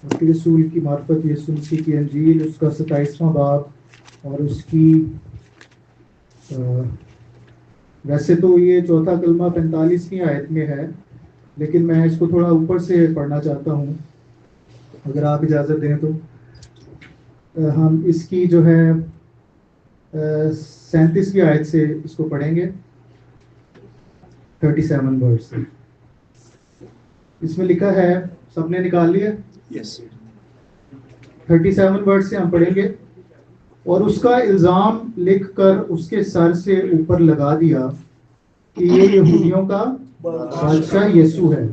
उसके रसूल की मार्फत यीशु मसीह की अंजील उसका 27वां बाब और उसकी वैसे तो ये चौथा कलमा 45वीं आयत में है, लेकिन मैं इसको थोड़ा ऊपर से पढ़ना चाहता हूँ, अगर आप इजाज़त दें तो। हम इसकी जो है 37वीं आयत से इसको पढ़ेंगे, 37 वर्ड से। इसमें लिखा है, सबने निकाल लिया? यस। 37 वर्ड से हम पढ़ेंगे। और उसका इल्जाम लिखकर उसके सर से ऊपर लगा दिया कि ये यहूदियों का बादशाह यीशु है।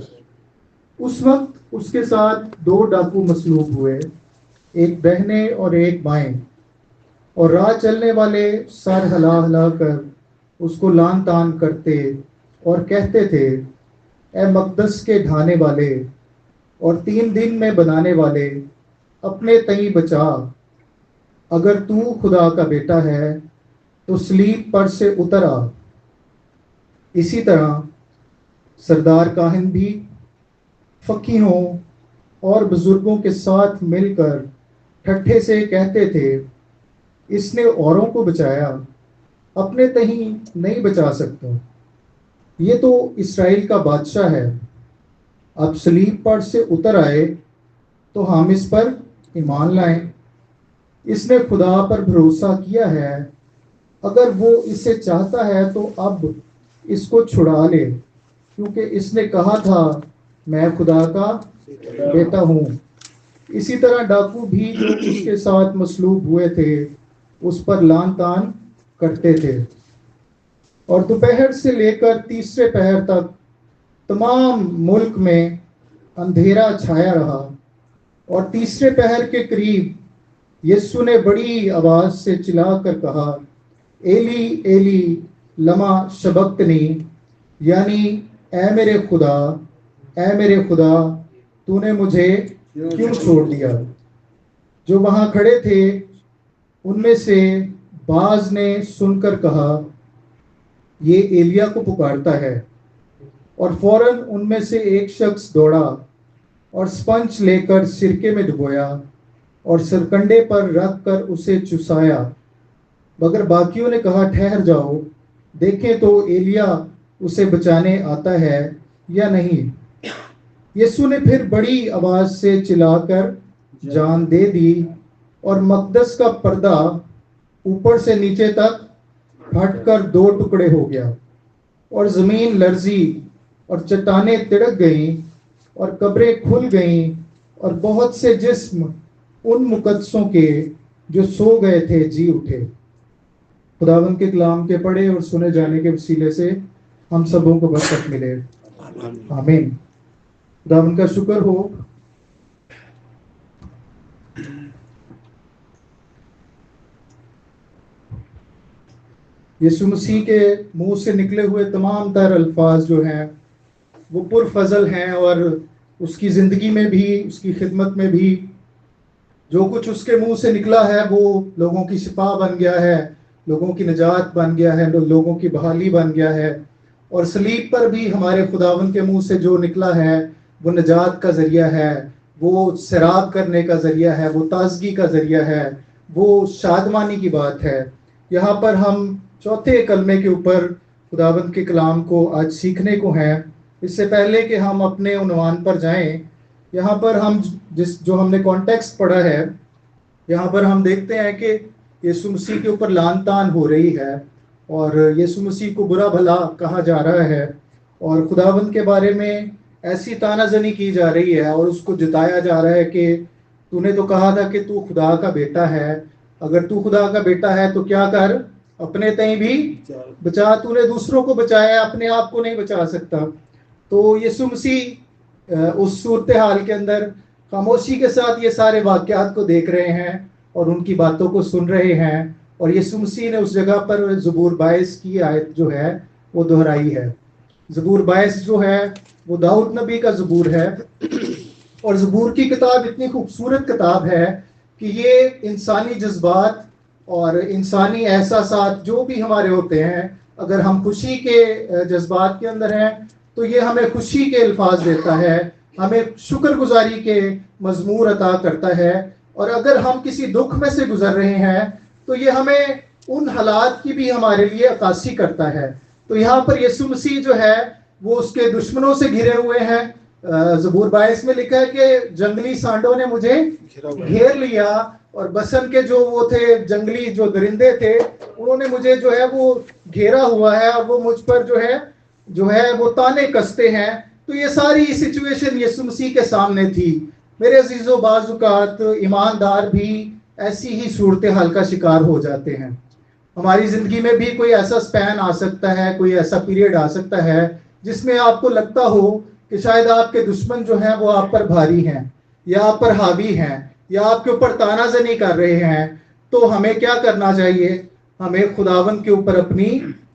उस वक्त उसके साथ 2 डाकू मसलूब हुए, एक दाहिने और एक बाएं, और राह चलने वाले सर हिला हिला कर उसको लान तान करते और कहते थे, ए मकदस के ढाने वाले और 3 दिन में बनाने वाले, अपने तई बचा। अगर तू खुदा का बेटा है तो सलीब पर से उतर आ। इसी तरह सरदार काहिन भी फकीहों और बुजुर्गों के साथ मिलकर ठट्ठे से कहते थे, इसने औरों को बचाया, अपने तहीं नहीं बचा सकता। ये तो इस्राएल का बादशाह है। अब सलीब पर से उतर आए तो हम इस पर ईमान लाएं। इसने खुदा पर भरोसा किया है, अगर वो इसे चाहता है तो अब इसको छुड़ा ले, क्योंकि इसने कहा था, मैं खुदा का बेटा हूँ। इसी तरह डाकू भी जो उसके साथ मसलूब हुए थे उस पर लान तान करते थे। और दोपहर से लेकर तीसरे पहर तक तमाम मुल्क में अंधेरा छाया रहा। और तीसरे पहर के करीब यीशु ने बड़ी आवाज से चिल्लाकर कहा, एली एली लमा शबक्तनी, यानी ए मेरे खुदा तूने मुझे क्यों छोड़ दिया। जो वहां खड़े थे उनमें से बाज ने सुनकर कहा, ये एलिया को पुकारता है। और फौरन उनमें से एक शख्स दौड़ा और स्पंज लेकर सिरके में डुबोया और सरकंडे पर रख कर उसे चुसाया। मगर बाकियों ने कहा, ठहर जाओ, देखें तो एलिया उसे बचाने आता है या नहीं। यीशु ने फिर बड़ी आवाज से चिल्लाकर जान दे दी और मकदस का पर्दा ऊपर से नीचे तक फटकर 2 टुकड़े हो गया और जमीन लर्जी और चट्टानें तिड़क गईं और कब्रें खुल गईं और बहुत से जिस्म उन मुकद्दसों के जो सो गए थे जी उठे। खुदावंद के कलाम के पढ़े और सुने जाने के वसीले से हम सबों को बरकत मिले, आमीन। खुदावंद का शुक्र हो। यीशु मसीह के मुंह से निकले हुए तमाम तर अल्फाज जो हैं वो पुरफजल हैं, और उसकी ज़िंदगी में भी, उसकी खिदमत में भी जो कुछ उसके मुंह से निकला है वो लोगों की शिफा बन गया है, लोगों की निजात बन गया है, लोगों की बहाली बन गया है। और सलीब पर भी हमारे खुदावंद के मुंह से जो निकला है वो निजात का ज़रिया है, वो सराब करने का ज़रिया है, वो ताजगी का ज़रिया है, वो शादमानी की बात है। यहाँ पर हम चौथे कलमे के ऊपर खुदावंद के कलाम को आज सीखने को हैं। इससे पहले कि हम अपने उन्वान पर जाएं, यहाँ पर हम जो हमने कॉन्टेक्स्ट पढ़ा है, यहाँ पर हम देखते हैं कि यीशु मसीह के ऊपर लान तान हो रही है और यीशु मसीह को बुरा भला कहा जा रहा है और खुदावंद के बारे में ऐसी तानाजनी की जा रही है और उसको जताया जा रहा है कि तूने तो कहा था कि तू खुदा का बेटा है, अगर तू खुदा का बेटा है तो क्या कर, अपने तई भी बचा। तूने दूसरों को बचाया, अपने आप को नहीं बचा सकता। तो यीशु मसीह उस सूरत हाल के अंदर खामोशी के साथ ये सारे वाक़यात को देख रहे हैं और उनकी बातों को सुन रहे हैं। और यीशु मसीह ने उस जगह पर ज़बूर 22 की आयत जो है वो दोहराई है। ज़बूर 22 जो है वो दाऊद नबी का ज़बूर है और ज़बूर की किताब इतनी खूबसूरत किताब है कि ये इंसानी जज्बात और इंसानी एहसासात जो भी हमारे होते हैं, अगर हम खुशी के जज्बात के अंदर हैं तो ये हमें खुशी के अल्फाज देता है, हमें शुक्रगुजारी के मजमूर अता करता है। और अगर हम किसी दुख में से गुजर रहे हैं तो ये हमें उन हालात की भी हमारे लिए अक्कासी करता है। तो यहाँ पर यीशु मसीह जो है वो उसके दुश्मनों से घिरे हुए हैं। ज़बूर 22 में लिखा है कि जंगली सांडों ने मुझे घेर लिया, और बसन के जो वो थे जंगली जो दरिंदे थे उन्होंने मुझे जो है वो घेरा हुआ है, और वो मुझ पर जो है वो ताने कसते हैं। तो ये सारी सिचुएशन यीशु मसीह के सामने थी। मेरे अजीजों, बाज़-औक़ात ईमानदार भी ऐसी ही सूरत हाल का शिकार हो जाते हैं। हमारी ज़िंदगी में भी कोई ऐसा स्पैन आ सकता है, कोई ऐसा पीरियड आ सकता है जिसमें आपको लगता हो कि शायद आपके दुश्मन जो हैं वो आप पर भारी हैं, या आप पर हावी हैं, या आपके ऊपर तानाज़नी कर रहे हैं। तो हमें क्या करना चाहिए? हमें खुदावंद के ऊपर अपनी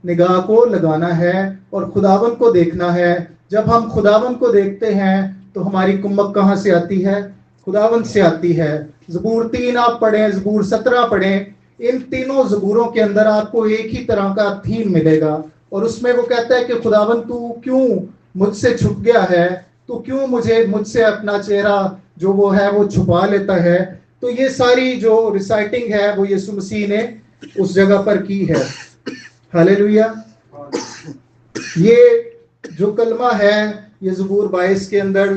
निगाह को लगाना है और खुदावंद को देखना है। जब हम खुदावंद को देखते हैं तो हमारी कुम्मक कहाँ से आती है? खुदावंद से आती है। ज़बूर 3 आप पढ़ें, ज़बूर 17 पढ़ें, इन तीनों ज़बूरों के अंदर आपको एक ही तरह का थीम मिलेगा। और उसमें वो कहता है कि खुदावंद तू क्यों मुझसे छुप गया है, तो क्यों मुझसे अपना चेहरा जो वो है वो छुपा लेता है। तो ये सारी जो रिसाइटिंग है वो यीशु मसीह ने उस जगह पर की है। हालेलुया। ये जो कलमा है ये ज़बूर 22 के अंदर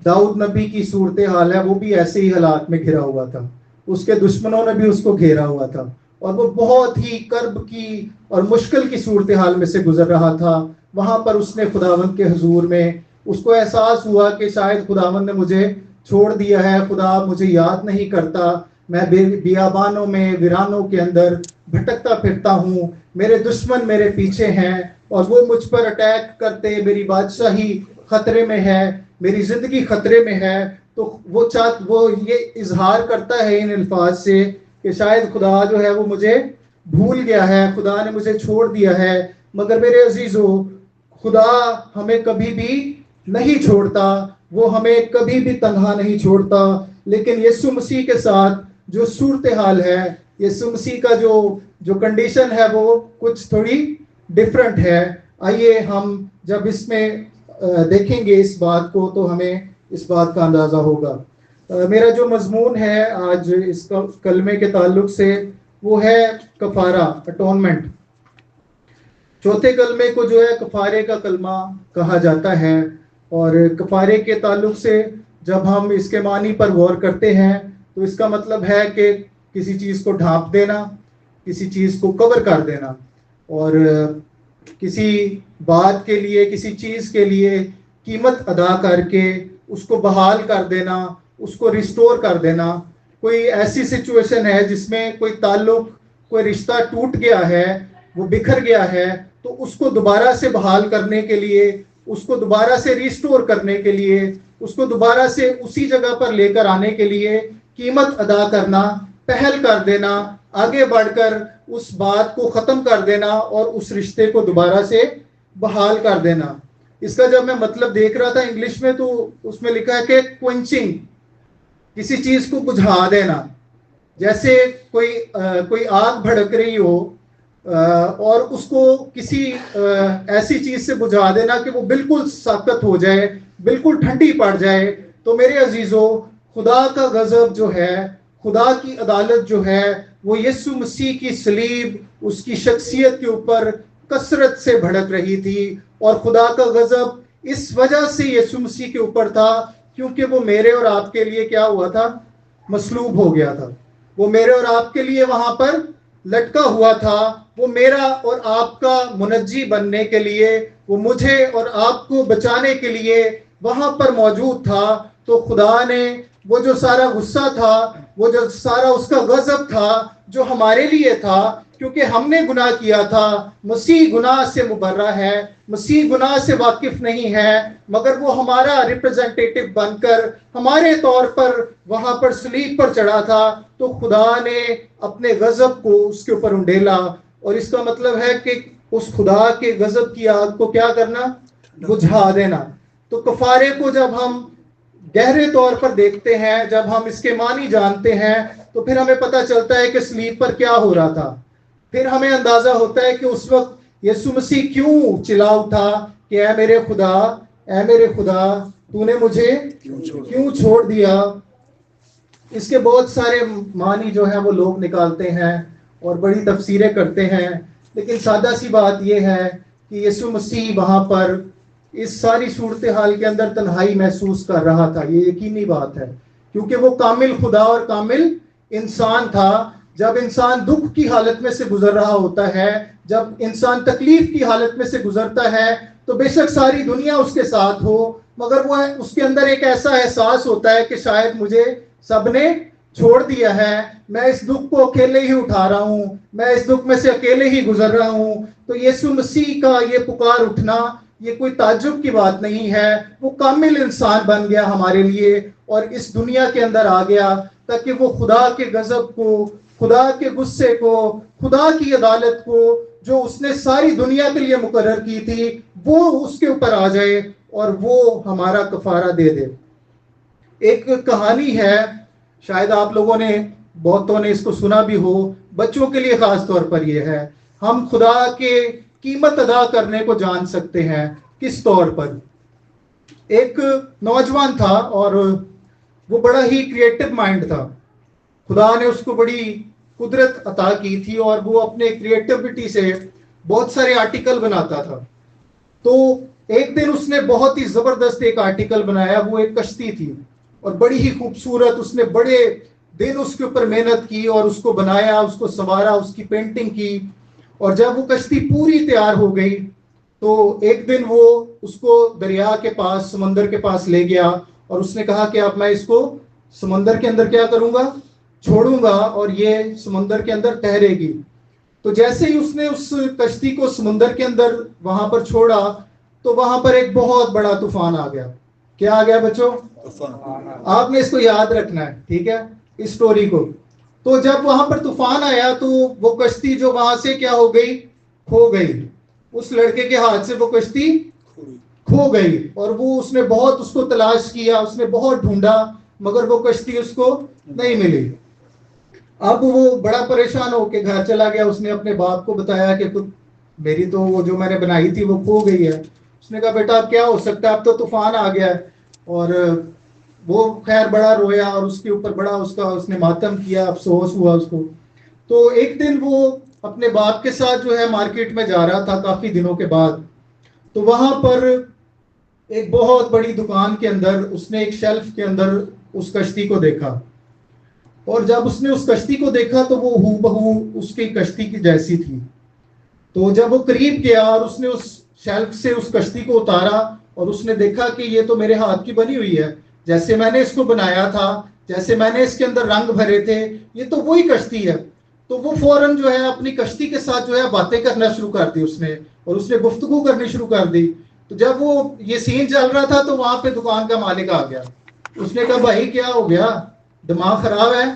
दाऊद नबी की सूरत हाल है, वो भी ऐसे ही हालात में घिरा हुआ था। उसके दुश्मनों ने भी उसको घेरा हुआ था और वो बहुत ही कर्ब की और मुश्किल की सूरत हाल में से गुजर रहा था। वहां पर उसने खुदावंद के हुजूर में उसको एहसास हुआ कि शायद खुदावंद ने मुझे छोड़ दिया है, खुदा मुझे याद नहीं करता, मैं बियाबानों में वीरानों के अंदर भटकता फिरता हूँ, मेरे दुश्मन मेरे पीछे हैं और वो मुझ पर अटैक करते, मेरी बादशाही खतरे में है, मेरी जिंदगी खतरे में है। तो वो ये इजहार करता है इन अल्फाज से कि शायद खुदा जो है वो मुझे भूल गया है, खुदा ने मुझे छोड़ दिया है। मगर मेरे अजीजों, खुदा हमें कभी भी नहीं छोड़ता, वो हमें कभी भी तन्हा नहीं छोड़ता। लेकिन यीशु मसीह के साथ जो सूरत हाल है, यीशु मसीह का जो कंडीशन है वो कुछ थोड़ी डिफरेंट है। आइए हम जब इसमें देखेंगे इस बात को तो हमें इस बात का अंदाजा होगा। मेरा जो मजमून है आज इस कलमे के ताल्लुक से वो है कफारा, अटोनमेंट। चौथे कलमे को जो है कफारे का कलमा कहा जाता है। और कफारे के ताल्लुक से जब हम इसके मानी पर गौर करते हैं तो इसका मतलब है कि किसी चीज़ को ढांप देना, किसी चीज़ को कवर कर देना, और किसी बात के लिए, किसी चीज़ के लिए कीमत अदा करके उसको बहाल कर देना, उसको रिस्टोर कर देना। कोई ऐसी सिचुएशन है जिसमें कोई ताल्लुक, कोई रिश्ता टूट गया है, वो बिखर गया है, तो उसको दोबारा से बहाल करने के लिए, उसको दोबारा से रिस्टोर करने के लिए, उसको दोबारा से उसी जगह पर लेकर आने के लिए कीमत अदा करना, पहल कर देना, आगे बढ़कर उस बात को ख़त्म कर देना और उस रिश्ते को दोबारा से बहाल कर देना। इसका जब मैं मतलब देख रहा था इंग्लिश में तो उसमें लिखा है कि क्वेंचिंग, किसी चीज़ को बुझा देना। जैसे कोई आग भड़क रही हो और उसको किसी ऐसी चीज़ से बुझा देना कि वो बिल्कुल साकत हो जाए, बिल्कुल ठंडी पड़ जाए। तो मेरे अजीज़ों, खुदा का गज़ब जो है, खुदा की अदालत जो है, वो यीशु मसीह की सलीब, उसकी शख्सियत के ऊपर कसरत से भड़क रही थी। और खुदा का गज़ब इस वजह से यीशु मसीह के ऊपर था क्योंकि वो मेरे और आपके लिए क्या हुआ था? मसलूब हो गया था। वो मेरे और आपके लिए वहां पर लटका हुआ था। वो मेरा और आपका मुनज्जी बनने के लिए, वो मुझे और आपको बचाने के लिए वहां पर मौजूद था। तो खुदा ने वो जो सारा गुस्सा था, वो जो सारा उसका गज़ब था जो हमारे लिए था, क्योंकि हमने गुनाह किया था। मसीह गुनाह से मुबर्रा है, मसीह गुनाह से वाकिफ नहीं है, मगर वो हमारा रिप्रेजेंटेटिव बनकर हमारे तौर पर वहां पर सलीब पर चढ़ा था। तो खुदा ने अपने गज़ब को उसके ऊपर उंडेला। और इसका मतलब है कि उस खुदा के गज़ब की आग को क्या करना? बुझा देना। तो कफारे को जब हम गहरे तौर पर देखते हैं, जब हम इसके मानी जानते हैं, तो फिर हमें पता चलता है कि सलीब पर क्या हो रहा था। फिर हमें अंदाजा होता है कि उस वक्त यीशु मसीह क्यों चिल्ला उठा कि ऐ मेरे खुदा, ऐ मेरे खुदा, तूने मुझे क्यों छोड़ दिया। इसके बहुत सारे मानी जो है वो लोग निकालते हैं और बड़ी तफसीरें करते हैं, लेकिन सादा सी बात यह है कि यीशु मसीह वहां पर इस सारी सूरत हाल के अंदर तन्हाई महसूस कर रहा था। ये यकीनी बात है, क्योंकि वो कामिल खुदा और कामिल इंसान था। जब इंसान दुख की हालत में से गुजर रहा होता है, जब इंसान तकलीफ की हालत में से गुजरता है, तो बेशक सारी दुनिया उसके साथ हो, मगर वो उसके अंदर एक ऐसा एहसास होता है कि शायद मुझे सबने छोड़ दिया है, मैं इस दुख को अकेले ही उठा रहा हूं, मैं इस दुख में से अकेले ही गुजर रहा हूं। तो यीशु मसीह का ये पुकार उठना ये कोई ताज्जुब की बात नहीं है। वो कामिल इंसान बन गया हमारे लिए और इस दुनिया के अंदर आ गया, ताकि वो खुदा के गजब को, खुदा के गुस्से को, खुदा की अदालत को जो उसने सारी दुनिया के लिए मुकर्रर की थी, वो उसके ऊपर आ जाए और वो हमारा कफारा दे दे। एक कहानी है, शायद आप लोगों ने, बहुतों ने इसको सुना भी हो, बच्चों के लिए खास तौर पर यह है। हम खुदा के कीमत अदा करने को जान सकते हैं किस तौर पर। एक नौजवान था और वो बड़ा ही क्रिएटिव माइंड था। खुदा ने उसको बड़ी कुदरत अता की थी और वो अपने क्रिएटिविटी से बहुत सारे आर्टिकल बनाता था। तो एक दिन उसने बहुत ही जबरदस्त एक आर्टिकल बनाया। वो एक कश्ती थी और बड़ी ही खूबसूरत, उसने बड़े दिन उसके ऊपर मेहनत की और उसको बनाया, उसको संवारा, उसकी पेंटिंग की। और जब वो कश्ती पूरी तैयार हो गई तो एक दिन वो उसको दरिया के पास, समंदर के पास ले गया और उसने कहा कि अब मैं इसको समंदर के अंदर क्या करूंगा, छोड़ूंगा और ये समंदर के अंदर ठहरेगी। तो जैसे ही उसने उस कश्ती को समंदर के अंदर वहां पर छोड़ा तो वहां पर एक बहुत बड़ा तूफान आ गया। क्या आ गया बच्चों? आपने इसको याद रखना है, ठीक है, इस स्टोरी को। तो जब वहां पर तूफान आया तो वो कश्ती जो वहां से क्या हो गई, खो गई। उस लड़के के हाथ से वो कश्ती खो गई और वो उसने बहुत उसको तलाश किया, उसने बहुत ढूंढा, मगर वो कश्ती उसको नहीं मिली। अब वो बड़ा परेशान होके घर चला गया। उसने अपने बाप को बताया कि तू, मेरी तो वो जो मैंने बनाई थी वो खो गई है। उसने कहा बेटा अब क्या हो सकता है, अब तो तूफान आ गया है। और वो खैर बड़ा रोया और उसके ऊपर बड़ा उसका उसने मातम किया, अफसोस हुआ उसको। तो एक दिन वो अपने बाप के साथ जो है मार्केट में जा रहा था काफी दिनों के बाद। तो वहां पर एक बहुत बड़ी दुकान के अंदर उसने एक शेल्फ के अंदर उस कश्ती को देखा और जब उसने उस कश्ती को देखा तो वो हूबहू उसकी कश्ती की जैसी थी। तो जब वो करीब गया और उसने उस शेल्फ से उस कश्ती को उतारा और उसने देखा कि ये तो मेरे हाथ की बनी हुई है, जैसे मैंने इसको बनाया था, जैसे मैंने इसके अंदर रंग भरे थे, ये तो वही कश्ती है। तो वो फौरन जो है अपनी कश्ती के साथ जो है बातें करना शुरू कर दी उसने, और उसने गुफ्तगू करनी शुरू कर दी। तो जब वो ये सीन चल रहा था तो वहां पे दुकान का मालिक आ गया। उसने कहा भाई क्या हो गया, दिमाग खराब है,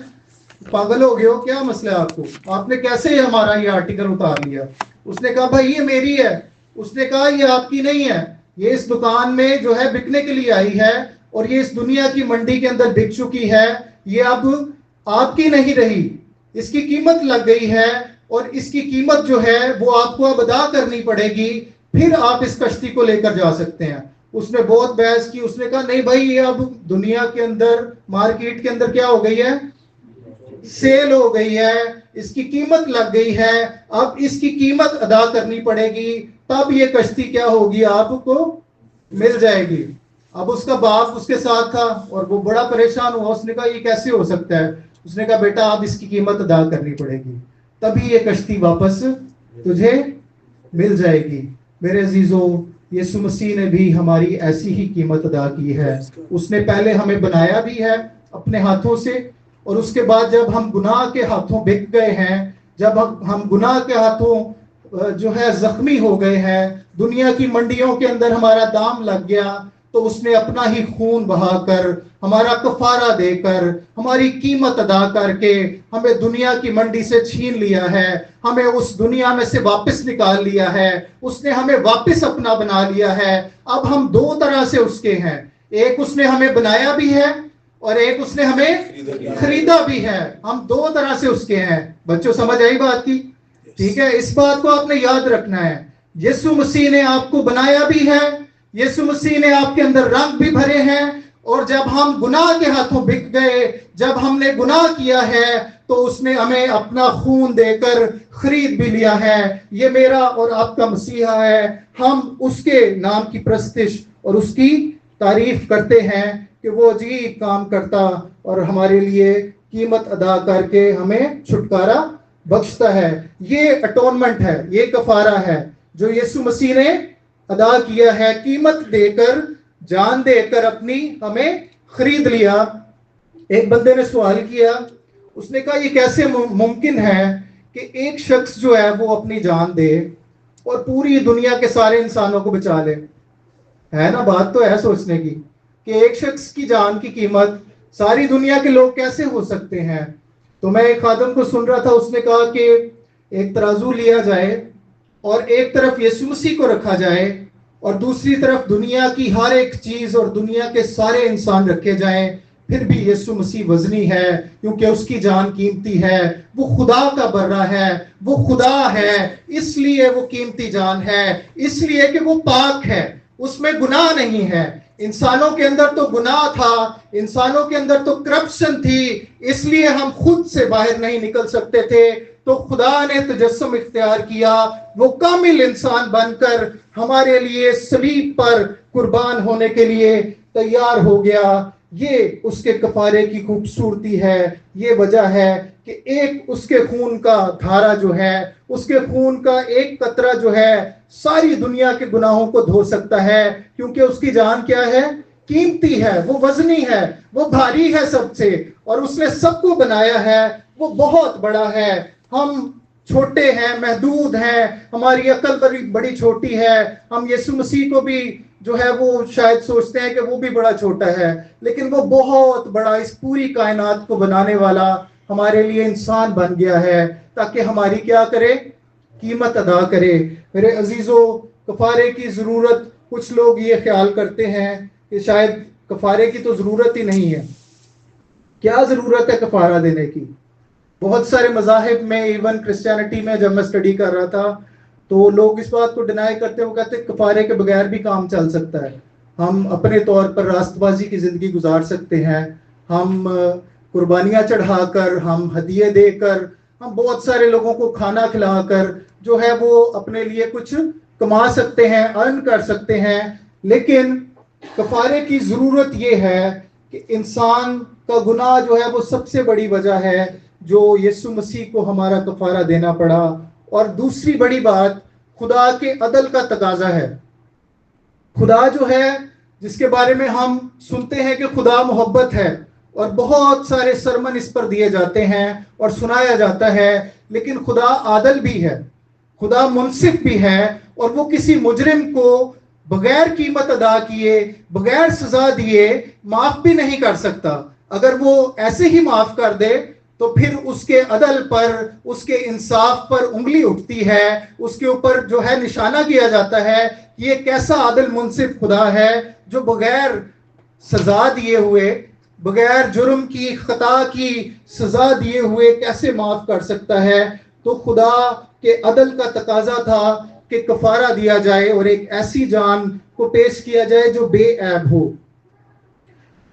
पागल हो गए हो, क्या मसला है आपको, आपने कैसे हमारा ये आर्टिकल उतार लिया? उसने कहा भाई ये मेरी है। उसने कहा ये आपकी नहीं है, ये इस दुकान में जो है बिकने के लिए आई है और ये इस दुनिया की मंडी के अंदर बिक चुकी है, ये अब आपकी नहीं रही, इसकी कीमत लग गई है और इसकी कीमत जो है वो आपको अब अदा करनी पड़ेगी, फिर आप इस कश्ती को लेकर जा सकते हैं। उसने बहुत बहस की। उसने कहा नहीं भाई ये अब दुनिया के अंदर, मार्केट के अंदर क्या हो गई है, सेल हो गई है, इसकी कीमत लग गई है, अब इसकी कीमत अदा करनी पड़ेगी, तब ये कश्ती क्या होगी, आपको मिल जाएगी। अब उसका बाप उसके साथ था और वो बड़ा परेशान हुआ। उसने कहा ये कैसे हो सकता है? उसने कहा बेटा अब इसकी कीमत अदा करनी पड़ेगी, तभी ये कश्ती वापस तुझे मिल जाएगी। मेरे अजीजों, यीशु मसीह ने भी हमारी ऐसी ही कीमत अदा की है। उसने पहले हमें बनाया भी है अपने हाथों से, और उसके बाद जब हम गुनाह के हाथों बिक गए हैं, जब हम गुनाह के हाथों जो है जख्मी हो गए हैं, दुनिया की मंडियों के अंदर हमारा दाम लग गया, तो उसने अपना ही खून बहाकर, हमारा कफारा देकर, हमारी कीमत अदा करके हमें दुनिया की मंडी से छीन लिया है, हमें उस दुनिया में से वापस निकाल लिया है। उसने हमें वापस अपना बना लिया है। अब हम दो तरह से उसके हैं, एक उसने हमें बनाया भी है और एक उसने हमें खरीदा भी है। हम दो तरह से उसके हैं। बच्चों समझ आई बात की? ठीक है, इस बात को आपने याद रखना है। यीशु मसीह ने आपको बनाया भी है यीशु मसीह ने आपके अंदर रंग भी भरे हैं, और जब हम गुनाह के हाथों बिक गए, जब हमने गुनाह किया है, तो उसने हमें अपना खून देकर खरीद भी लिया है। ये मेरा और आपका मसीहा है। हम उसके नाम की प्रस्तिश और उसकी तारीफ करते हैं कि वो अजीब काम करता और हमारे लिए कीमत अदा करके हमें छुटकारा बख्शता है। ये अटोनमेंट है, ये कफारा है जो यीशु मसीह ने अदा किया है, कीमत देकर, जान देकर अपनी हमें खरीद लिया। एक बंदे ने सवाल किया, उसने कहा ये कैसे मुमकिन है कि एक शख्स जो है वो अपनी जान दे और पूरी दुनिया के सारे इंसानों को बचा ले। है ना, बात तो है सोचने की कि एक शख्स की जान की कीमत सारी दुनिया के लोग कैसे हो सकते हैं। तो मैं एक खादम को सुन रहा था, उसने कहा कि एक तराजू लिया जाए और एक तरफ यीशु मसीह को रखा जाए और दूसरी तरफ दुनिया की हर एक चीज और दुनिया के सारे इंसान रखे जाएं, फिर भी यीशु मसीह वजनी है, क्योंकि उसकी जान कीमती है। वो खुदा का बर्रा है, वो खुदा है, इसलिए वो कीमती जान है, इसलिए कि वो पाक है, उसमें गुनाह नहीं है। इंसानों के अंदर तो गुनाह था, इंसानों के अंदर तो करप्शन थी, इसलिए हम खुद से बाहर नहीं निकल सकते थे। तो खुदा ने तजस्सुम इख्तियार किया, वो कामिल इंसान बनकर हमारे लिए सलीब पर कुर्बान होने के लिए तैयार हो गया। ये उसके कफारे की खूबसूरती है। ये वजह है कि एक उसके खून का धारा जो है, उसके खून का एक कतरा जो है सारी दुनिया के गुनाहों को धो सकता है, क्योंकि उसकी जान क्या है, कीमती है, वो वजनी है, वो भारी है सबसे, और उसने सबको बनाया है, वो बहुत बड़ा है। हम छोटे हैं, महदूद हैं, हमारी अकल बड़ी बड़ी छोटी है। हम यीशु मसीह को भी जो है वो शायद सोचते हैं कि वो भी बड़ा छोटा है, लेकिन वो बहुत बड़ा, इस पूरी कायनात को बनाने वाला हमारे लिए इंसान बन गया है, ताकि हमारी क्या करे, कीमत अदा करे। मेरे अजीजों, कफारे की जरूरत, कुछ लोग ये ख्याल करते हैं कि शायद कफारे की तो जरूरत ही नहीं है। क्या जरूरत है कफारा देने की? बहुत सारे मजाहिब में, इवन क्रिश्चियनिटी में जब मैं स्टडी कर रहा था, तो लोग इस बात को डिनाई करते, वो कहते कफारे के बगैर भी काम चल सकता है, हम अपने तौर पर रास्तबाजी की जिंदगी गुजार सकते हैं, हम कुर्बानियां चढ़ाकर, हम हदिये देकर, हम बहुत सारे लोगों को खाना खिलाकर जो है वो अपने लिए कुछ कमा सकते हैं, अर्न कर सकते हैं। लेकिन कफारे की जरूरत ये है कि इंसान का गुनाह जो है वो सबसे बड़ी वजह है जो यीशु मसीह को हमारा कफारा देना पड़ा। और दूसरी बड़ी बात, खुदा के अदल का तकाजा है। खुदा जो है, जिसके बारे में हम सुनते हैं कि खुदा मोहब्बत है, और बहुत सारे सरमन इस पर दिए जाते हैं और सुनाया जाता है, लेकिन खुदा आदल भी है, खुदा मुनसिफ भी है, और वो किसी मुजरिम को बगैर कीमत अदा किए, बगैर सजा दिए माफ भी नहीं कर सकता। अगर वो ऐसे ही माफ कर दे तो फिर उसके अदल पर, उसके इंसाफ पर उंगली उठती है, उसके ऊपर जो है निशाना किया जाता है कि ये कैसा आदिल मुनसिफ खुदा है जो बगैर सजा दिए हुए, बगैर जुर्म की, खता की सजा दिए हुए कैसे माफ कर सकता है। तो खुदा के अदल का तकाजा था कि कफारा दिया जाए और एक ऐसी जान को पेश किया जाए जो बेऐब हो।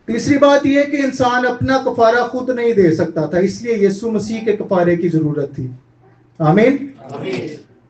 तीसरी बात यह कि इंसान अपना कफारा खुद नहीं दे सकता था, इसलिए यीशु मसीह के कफारे की जरूरत थी। आमीन।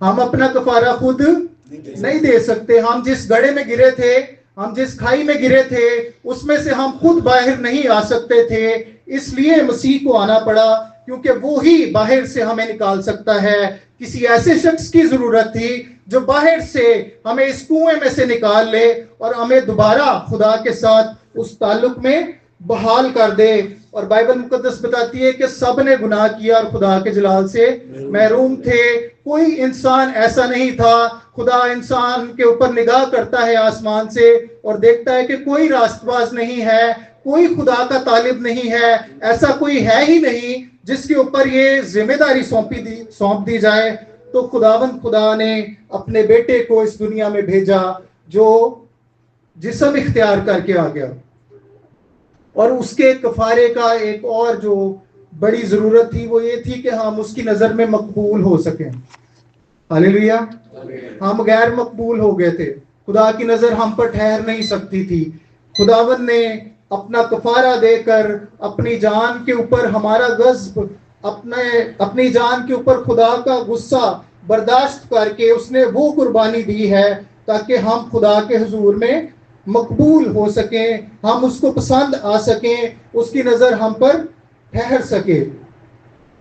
हम अपना कफारा खुद नहीं दे सकते। हम जिस गड्ढे में गिरे थे, हम जिस खाई में गिरे थे, उसमें से हम खुद बाहर नहीं आ सकते थे, इसलिए मसीह को आना पड़ा, क्योंकि वो ही बाहर से हमें निकाल सकता है। किसी ऐसे शख्स की जरूरत थी जो बाहर से हमें इस कुएं में से निकाल ले और हमें दोबारा खुदा के साथ उस ताल्लुक में बहाल कर दे। और बाइबल मुकद्दस बताती है कि सब ने गुनाह किया और खुदा के जलाल से महरूम थे। कोई इंसान ऐसा नहीं था। खुदा इंसान के ऊपर निगाह करता है आसमान से और देखता है कि कोई रास्तबाज नहीं है, कोई खुदा का तालिब नहीं है, ऐसा कोई है ही नहीं जिसके ऊपर ये जिम्मेदारी सौंप दी जाए। तो खुदावंद खुदा ने अपने बेटे को इस दुनिया में भेजा जो जिस्म इख्तियार करके आ गया, और उसके कफारे का एक और जो बड़ी जरूरत थी वो ये थी कि हम उसकी नजर में मकबूल हो सकें। हालेलुया। हम गैर मकबूल हो गए थे, खुदा की नजर हम पर ठहर नहीं सकती थी। खुदावन ने अपना कफारा देकर अपनी जान के ऊपर हमारा गज़ब, अपनी जान के ऊपर खुदा का गुस्सा बर्दाश्त करके उसने वो कुर्बानी दी है ताकि हम खुदा के हुजूर में मकबूल हो सकें, हम उसको पसंद आ सकें, उसकी नजर हम पर ठहर सके।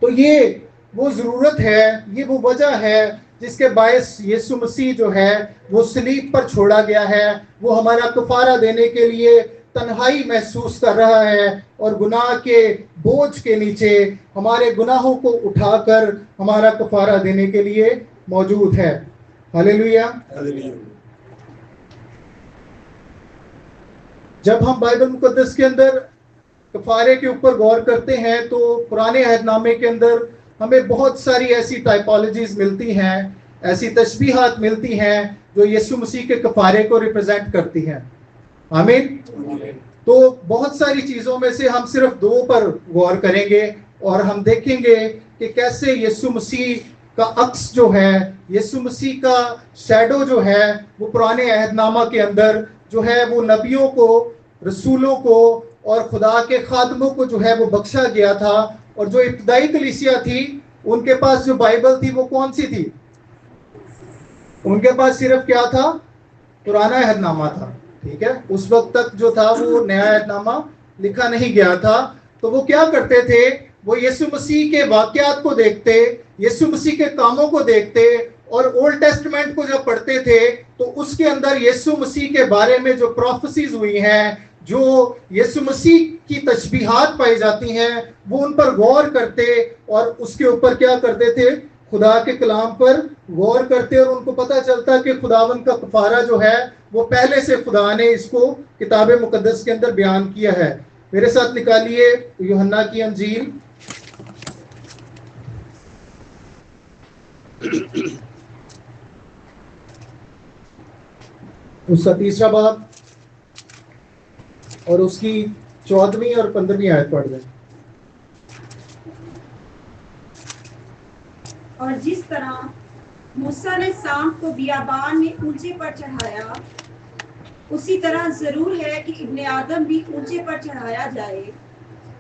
तो ये वो जरूरत है, ये वो वजह है जिसके बायस यीशु मसीह जो है वो सलीब पर छोड़ा गया है। वो हमारा कफारा देने के लिए तन्हाई महसूस कर रहा है और गुनाह के बोझ के नीचे हमारे गुनाहों को उठाकर हमारा कफारा देने के लिए मौजूद है। हालेलुया। जब हम बाइबल मुकद्दस के अंदर कफारे के ऊपर गौर करते हैं तो पुराने अहदनामे के अंदर हमें बहुत सारी ऐसी टाइपोलॉजीज मिलती हैं, ऐसी तशबीहात मिलती हैं जो यीशु मसीह के कफारे को रिप्रेजेंट करती हैं। आमीन। तो बहुत सारी चीजों में से हम सिर्फ दो पर गौर करेंगे और हम देखेंगे कि कैसे यीशु मसीह का अक्स जो है, यीशु मसीह का शैडो जो है वो पुराने अहदनामा के अंदर जो है वो नबियों को, रसूलों को और खुदा के खादमों को जो है वो बख्शा गया था। और जो इब्तदाई कलीसिया थी उनके पास जो बाइबल थी वो कौन सी थी? उनके पास सिर्फ क्या था? पुराना अहदनामा था। ठीक है, उस वक्त तक जो था वो नया अहदनामा लिखा नहीं गया था। तो वो क्या करते थे? वो यीशु मसीह के वाकयात को देखते, यीशु मसीह के कामों को देखते और ओल्ड टेस्टमेंट को जब पढ़ते थे तो उसके अंदर यीशु मसीह के बारे में जो प्रोफेसीज हुई हैं, जो यीशु मसीह की तशबीहात पाई जाती हैं, वो उन पर गौर करते और उसके ऊपर क्या करते थे? खुदा के कलाम पर गौर करते और उनको पता चलता कि खुदावन का कफारा जो है वो पहले से खुदा ने इसको किताब मुकद्दस के अंदर बयान किया है। मेरे साथ निकालिए यूहन्ना की अंजील, उसका 3रा बाब और उसकी 14वीं और 15वीं आयत पढ़ दें। और जिस तरह मूसा ने सांप को बियाबान में ऊंचे पर चढ़ाया, उसी तरह जरूर है कि इब्ने आदम भी ऊंचे पर चढ़ाया जाए,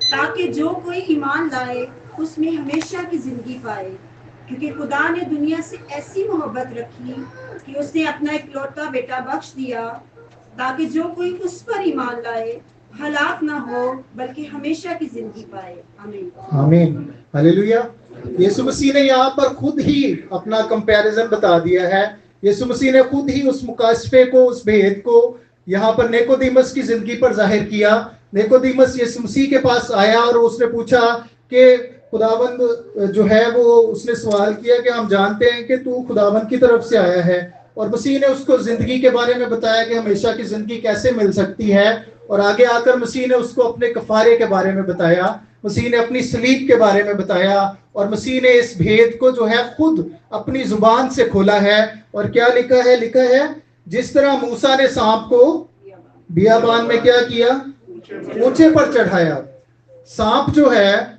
ताकि जो कोई ईमान लाए उसमें हमेशा की जिंदगी पाए। क्योंकि खुदा ने दुनिया से ऐसी मोहब्बत रखी कि उसने अपना इकलौता बेटा बख्श दिया, ताकि जो कोई उस पर ईमान लाए हलाक ना हो बल्कि हमेशा की जिंदगी पाए। आमीन। आमीन। हालेलुया। यीशु मसीह ने यहाँ पर खुद ही अपना कंपैरिजन बता दिया है। यीशु मसीह ने खुद ही उस मुकाशफे को, उस भेद को यहाँ पर निकोदेमस की जिंदगी पर जाहिर किया। निकोदेमस यीशु मसीह के पास आया और उसने पूछा कि खुदावंद जो है वो, उसने सवाल किया कि हम जानते हैं कि तू खुदावंद की तरफ से आया है, और मसीह ने उसको जिंदगी के बारे में बताया कि हमेशा की जिंदगी कैसे मिल सकती है। और आगे आकर मसीह ने उसको अपने कफारे के बारे में बताया, मसीह ने अपनी सलीब के बारे में बताया और मसीह ने इस भेद को जो है खुद अपनी जुबान से खोला है। और क्या लिखा है? लिखा है जिस तरह मूसा ने सांप को बियाबान में क्या किया? ऊंचे पर चढ़ाया। सांप जो है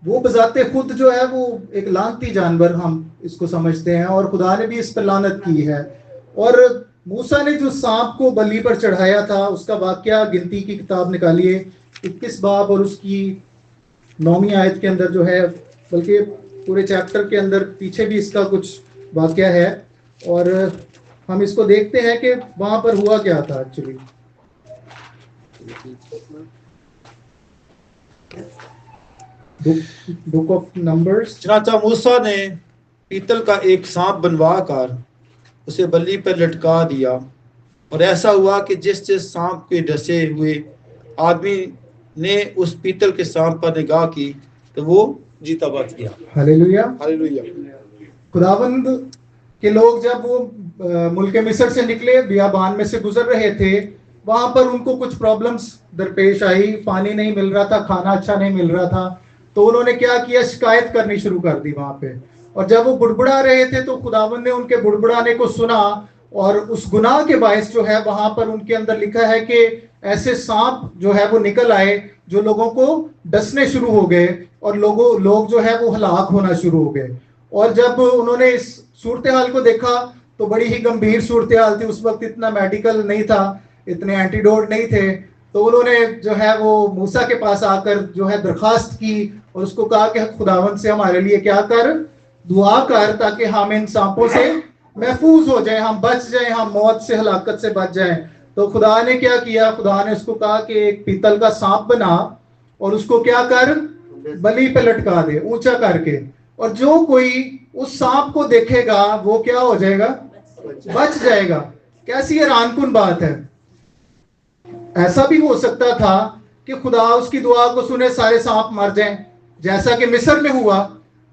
वो बजाते खुद जो है वो एक लानती जानवर हम इसको समझते हैं और खुदा ने भी इस पर लानत की है। और मूसा ने जो सांप को बलि पर चढ़ाया था उसका वाकया गिनती की किताब निकालिए 21 बाब और उसकी 9वीं आयत के अंदर जो है, बल्कि पूरे चैप्टर के अंदर पीछे भी इसका कुछ वाकया है और हम इसको देखते हैं कि वहां पर हुआ क्या था एक्चुअली। Book of numbers. चनाचा मूसा ने पीतल का एक सांप बनवा कर उसे बल्ली पर लटका दिया, और ऐसा हुआ कि जिस जिस सांप के डसे हुए आदमी ने उस पीतल के सांप पर निगाह की तो वो जीता बच गया। हालेलुया। हालेलुया। खुदावंद के लोग जब वो मुल्क मिस्र से निकले, बियाबान में से गुजर रहे थे, वहां पर उनको कुछ प्रॉब्लम्स दरपेश आई। पानी नहीं मिल रहा था, खाना अच्छा नहीं मिल रहा था, तो उन्होंने क्या किया? शिकायत करनी शुरू कर दी वहां पे। और जब वो बुड़बुड़ा रहे थे तो खुदावंद ने उनके बुड़बुड़ाने को सुना और उस गुनाह के बायस जो है वहां पर उनके अंदर लिखा है कि ऐसे सांप जो है वो निकल आए जो लोगों को डसने शुरू हो गए और लोग जो है वो हलाक होना शुरू हो गए। और जब उन्होंने इस सूरत हाल को देखा तो बड़ी ही गंभीर सूरत हाल थी। उस वक्त इतना मेडिकल नहीं था, इतने एंटीडोट नहीं थे। तो उन्होंने जो है वो मूसा के पास आकर जो है दरखास्त की और उसको कहा कि खुदावंद से हमारे लिए क्या कर, दुआ कर, ताकि हम इन सांपों से महफूज हो जाए, हम बच जाए, हम मौत से, हलाकत से बच जाए। तो खुदा ने क्या किया, खुदा ने उसको कहा कि एक पीतल का सांप बना और उसको क्या कर, बलि पे लटका दे ऊंचा करके, और जो कोई उस सांप को देखेगा वो क्या हो जाएगा, बच जाएगा। कैसी हैरानकुन बात है। ऐसा भी हो सकता था कि खुदा उसकी दुआ को सुने, सारे सांप मर जाएं, जैसा कि मिस्र में हुआ।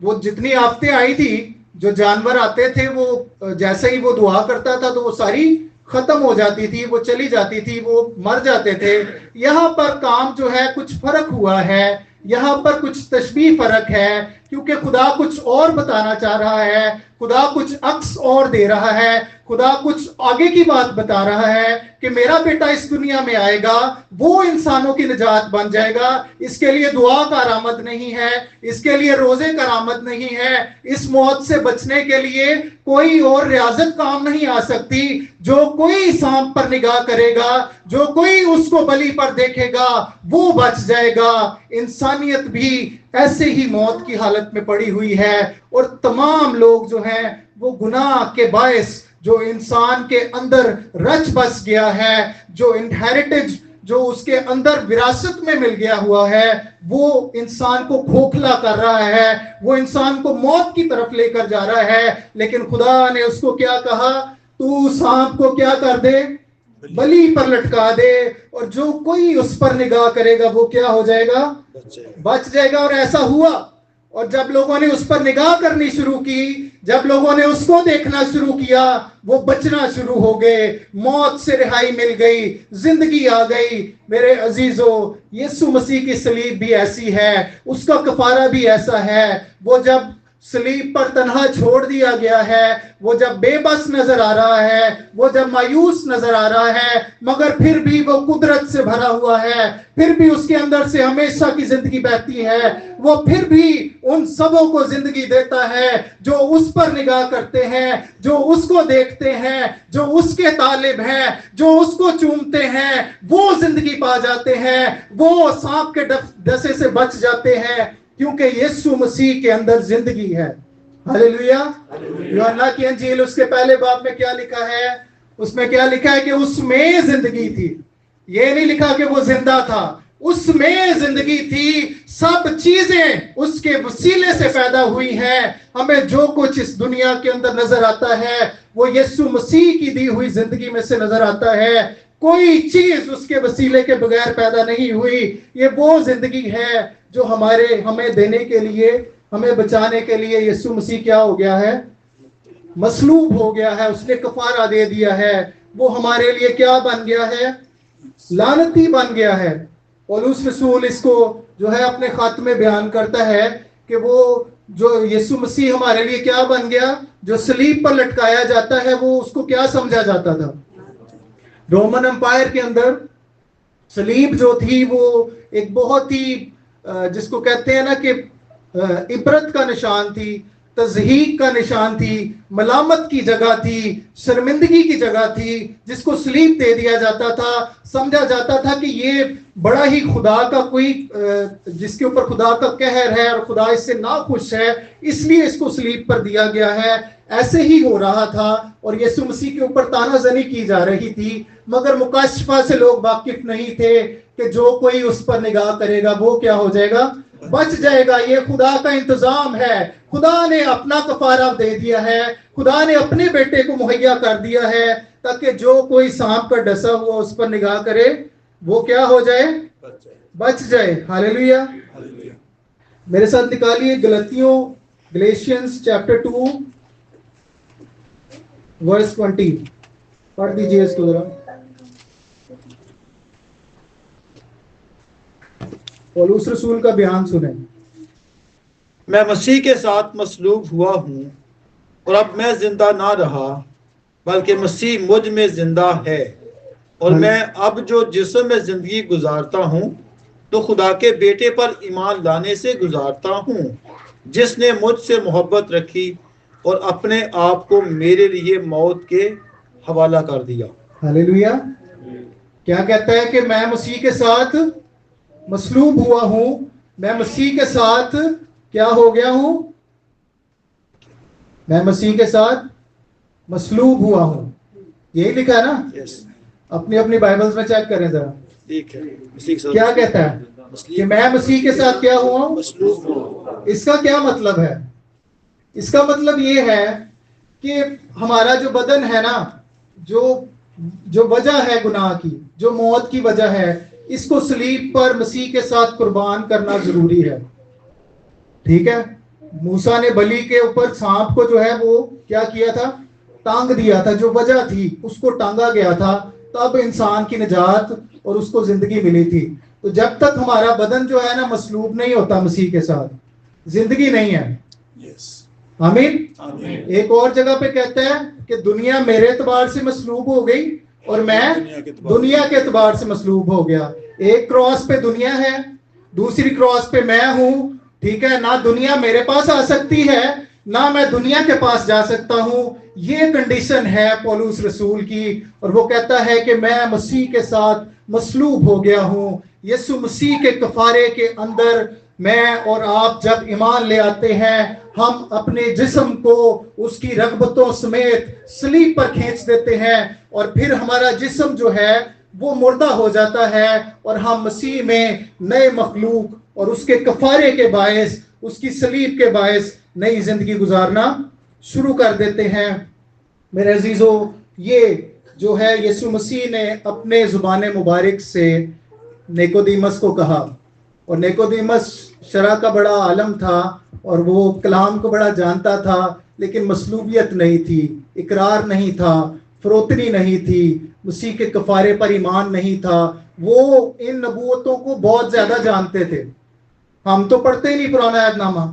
वो जितनी आफतें आई थी, जो जानवर आते थे, वो जैसे ही वो दुआ करता था तो वो सारी खत्म हो जाती थी, वो चली जाती थी, वो मर जाते थे। यहाँ पर काम जो है कुछ फर्क हुआ है, यहाँ पर कुछ तशबीह फर्क है, क्योंकि खुदा कुछ और बताना चाह रहा है, खुदा कुछ अक्स और दे रहा है, खुदा कुछ आगे की बात बता रहा है कि मेरा बेटा इस दुनिया में आएगा, वो इंसानों की निजात बन जाएगा। इसके लिए दुआ का करामत नहीं है, इसके लिए रोजे करामत नहीं है, इस मौत से बचने के लिए कोई और रियाजत काम नहीं आ सकती। जो कोई सांप पर निगाह करेगा, जो कोई उसको बलि पर देखेगा, वो बच जाएगा। इंसानियत भी ऐसे ही मौत की हालत में पड़ी हुई है, और तमाम लोग जो हैं वो गुनाह के बायस, जो इंसान के अंदर रच बस गया है, जो इनहेरिटेज जो उसके अंदर विरासत में मिल गया हुआ है, वो इंसान को खोखला कर रहा है, वो इंसान को मौत की तरफ लेकर जा रहा है। लेकिन खुदा ने उसको क्या कहा, तू सांप को क्या कर दे, बलि पर लटका दे, और जो कोई उस पर निगाह करेगा वो क्या हो जाएगा, बच जाएगा। और ऐसा हुआ। और जब लोगों ने उस पर निगाह करनी शुरू की, जब लोगों ने उसको देखना शुरू किया, वो बचना शुरू हो गए, मौत से रिहाई मिल गई, जिंदगी आ गई। मेरे अजीजों, यीशु मसीह की सलीब भी ऐसी है, उसका कफारा भी ऐसा है। वो जब सलीब पर तन्हा छोड़ दिया गया है, वो जब बेबस नजर आ रहा है, वो जब मायूस नजर आ रहा है, मगर फिर भी वो कुदरत से भरा हुआ है, फिर भी उसके अंदर से हमेशा की जिंदगी बहती है। वो फिर भी उन सबों को जिंदगी देता है जो उस पर निगाह करते हैं, जो उसको देखते हैं, जो उसके तालिब हैं, जो उसको चूमते हैं। वो जिंदगी पा जाते हैं, वो सांप के डसे से बच जाते हैं, क्योंकि यीशु मसीह के अंदर जिंदगी है। हालेलुया। यूहन्ना की अंजील उसके पहले बाब में क्या लिखा है, उसमें क्या लिखा है कि उसमें जिंदगी थी। ये नहीं लिखा कि वो जिंदा था, उसमें जिंदगी थी। सब चीजें उसके वसीले से पैदा हुई हैं। हमें जो कुछ इस दुनिया के अंदर नजर आता है वो यीशु मसीह की दी हुई जिंदगी में से नजर आता है। कोई चीज उसके वसीले के बगैर पैदा नहीं हुई। ये वो जिंदगी है जो हमें देने के लिए, हमें बचाने के लिए यीशु मसीह क्या हो गया है, मसलूब हो गया है, उसने कफारा दे दिया है। वो हमारे लिए क्या बन गया है, लानती बन गया है। पौलुस रसूल इसको जो है अपने खत में बयान करता है कि वो जो यीशु मसीह हमारे लिए क्या बन गया, जो सलीब पर लटकाया जाता है, वो उसको क्या समझा जाता था। रोमन एम्पायर के अंदर सलीब जो थी वो एक बहुत ही जिसको कहते हैं ना कि इबरत का निशान थी, तज़हीक का निशान थी, मलामत की जगह थी, शर्मिंदगी की जगह थी, जिसको सलीब दे दिया जाता था। समझा जाता था कि ये बड़ा ही खुदा का कोई जिसके ऊपर खुदा का कहर है और खुदा इससे नाखुश है, इसलिए इसको सलीब पर दिया गया है। ऐसे ही हो रहा था और यीशु मसीह के ऊपर तानाजनी की जा रही थी, मगर मुकाशफा से लोग वाकिफ नहीं थे कि जो कोई उस पर निगाह करेगा वो क्या हो जाएगा, बच जाएगा। ये खुदा का इंतजाम है। खुदा ने अपना कफारा दे दिया है, खुदा ने अपने बेटे को मुहैया कर दिया है, ताकि जो कोई सांप का डसा हुआ उस पर निगाह करे वो क्या हो जाए, बच जाए। हालेलुया। मेरे साथ निकालिए गलेशियंस चैप्टर 2 वर्स 20, पढ़ दीजिए इसको जरा। पौलुस रसूल का बयान सुने। मैं मसीह के साथ मसलूब हुआ हूँ और अब मैं जिंदा ना रहा, बल्कि मसीह मुझ में जिंदा है। और मैं अब जो जिस्म में जिंदगी गुजारता हूँ तो खुदा के बेटे पर ईमान लाने से गुजारता हूँ, जिसने मुझसे मोहब्बत रखी और अपने आप को मेरे लिए मौत के हवाला कर दिया। हालेलुया। क्या कहता है कि मैं मसीह के साथ मसलूब हुआ हूं, मैं मसीह के साथ क्या हो गया हूं, मैं मसीह के साथ मसलूब हुआ हूं। यही लिखा है ना? यस, अपनी अपनी बाइबल्स में चेक करें जरा, ठीक है। मसीह के साथ क्या कहता है कि मैं मसीह के साथ क्या हुआ हूं। मसलूब हो। इसका क्या मतलब है? इसका मतलब ये है कि हमारा जो बदन है ना, जो जो वजह है गुनाह की, जो मौत की वजह है, इसको सलीब पर मसीह के साथ कुर्बान करना जरूरी है। ठीक है? मूसा ने बलि के ऊपर सांप को जो है वो क्या किया था? टांग दिया था। जो वजह थी उसको टांगा गया था, तब इंसान की निजात और उसको जिंदगी मिली थी। तो जब तक हमारा बदन जो है ना मसलूब नहीं होता मसीह के साथ, जिंदगी नहीं है। यस, आमीन। आमीन। एक और जगह पे कहता है कि दुनिया मेरे एतबार से मसलूब हो गई और मैं दुनिया के एतबार से मसलूब हो गया। एक क्रॉस पे दुनिया है, दूसरी क्रॉस पे मैं हूं। ठीक है ना? दुनिया मेरे पास आ सकती है, ना मैं दुनिया के पास जा सकता हूं। ये कंडीशन है पौलुस रसूल की, और वो कहता है कि मैं मसीह के साथ मसलूब हो गया हूं। यीशु मसीह के कफारे के अंदर मैं और आप जब ईमान ले आते हैं, हम अपने जिस्म को उसकी रगबतों समेत सलीब पर खींच देते हैं, और फिर हमारा जिस्म जो है वो मुर्दा हो जाता है, और हम मसीह में नए मखलूक और उसके कफारे के बायस, उसकी सलीब के बायस नई जिंदगी गुजारना शुरू कर देते हैं। मेरे अजीजों, ये जो है यीशु मसीह ने अपने जुबान मुबारक से निकोदेमस को कहा, और निकोदेमस शरा का बड़ा आलम था और वो कलाम को बड़ा जानता था, लेकिन मसलूबियत नहीं थी, इकरार नहीं था, फरोतनी नहीं थी, मसीह के कफारे पर ईमान नहीं था। वो इन नबूवतों को बहुत ज्यादा जानते थे। हम तो पढ़ते ही नहीं पुराना अहदनामा,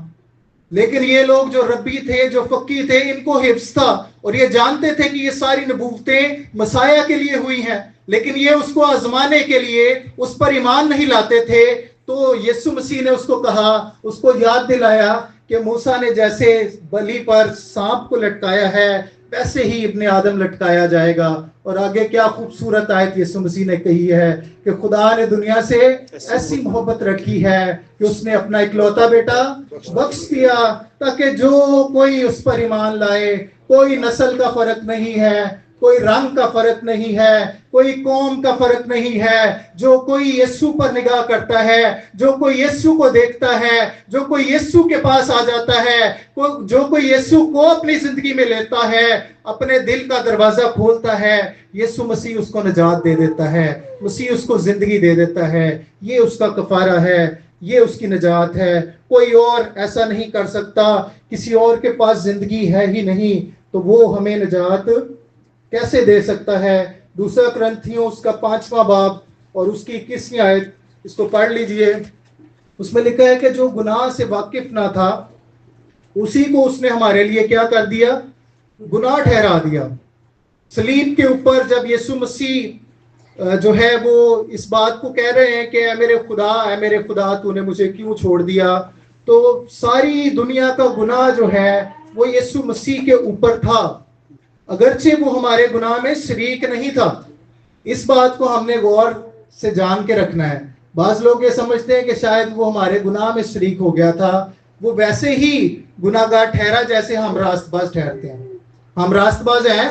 लेकिन ये लोग जो रब्बी थे, जो फक्की थे, इनको हिफ्ज था और ये जानते थे कि ये सारी नबूवतें मसाया के लिए हुई हैं, लेकिन ये उसको आजमाने के लिए उस पर ईमान नहीं लाते थे। तो यीशु मसीह ने उसको कहा, उसको याद दिलाया कि मूसा ने जैसे बलि पर सांप को लटकाया है, वैसे ही इब्ने आदम लटकाया जाएगा। और आगे क्या खूबसूरत आयत यीशु मसीह ने कही है कि खुदा ने दुनिया से ऐसी मोहब्बत रखी है कि उसने अपना इकलौता बेटा बख्श दिया, ताकि जो कोई उस पर ईमान लाए, कोई नस्ल का फर्क नहीं है, कोई रंग का फर्क नहीं है, कोई कौम का फर्क नहीं है, जो कोई यीशु पर निगाह करता है, जो कोई यीशु को देखता है, जो कोई यीशु के पास आ जाता है, जो कोई यीशु को अपनी जिंदगी में लेता है, अपने दिल का दरवाजा खोलता है, यीशु मसीह उसको निजात दे देता है, मसीह उसको जिंदगी दे देता है। ये उसका कफारा है, ये उसकी निजात है। कोई और ऐसा नहीं कर सकता, किसी और के पास जिंदगी है ही नहीं, तो वो हमें निजात कैसे दे सकता है? दूसरा कुरिन्थियों उसका 5वां बाब और उसकी 21वीं आयत, इसको पढ़ लीजिए। उसमें लिखा है कि जो गुनाह से वाकिफ ना था, उसी को उसने हमारे लिए क्या कर दिया? गुनाह ठहरा दिया। सलीब के ऊपर जब यीशु मसीह जो है वो इस बात को कह रहे हैं कि ऐ मेरे खुदा तूने मुझे क्यों छोड़ दिया, तो सारी दुनिया का गुनाह जो है वो यीशु मसीह के ऊपर था, अगरचे वो हमारे गुनाह में शरीक नहीं था। इस बात को हमने गौर से जान के रखना है। बाज लोग ये समझते हैं कि शायद वो हमारे गुनाह में शरीक हो गया था, वो वैसे ही गुनाहगार ठहरा जैसे हम रास्तबाज ठहरते हैं। हम रास्तबाज हैं,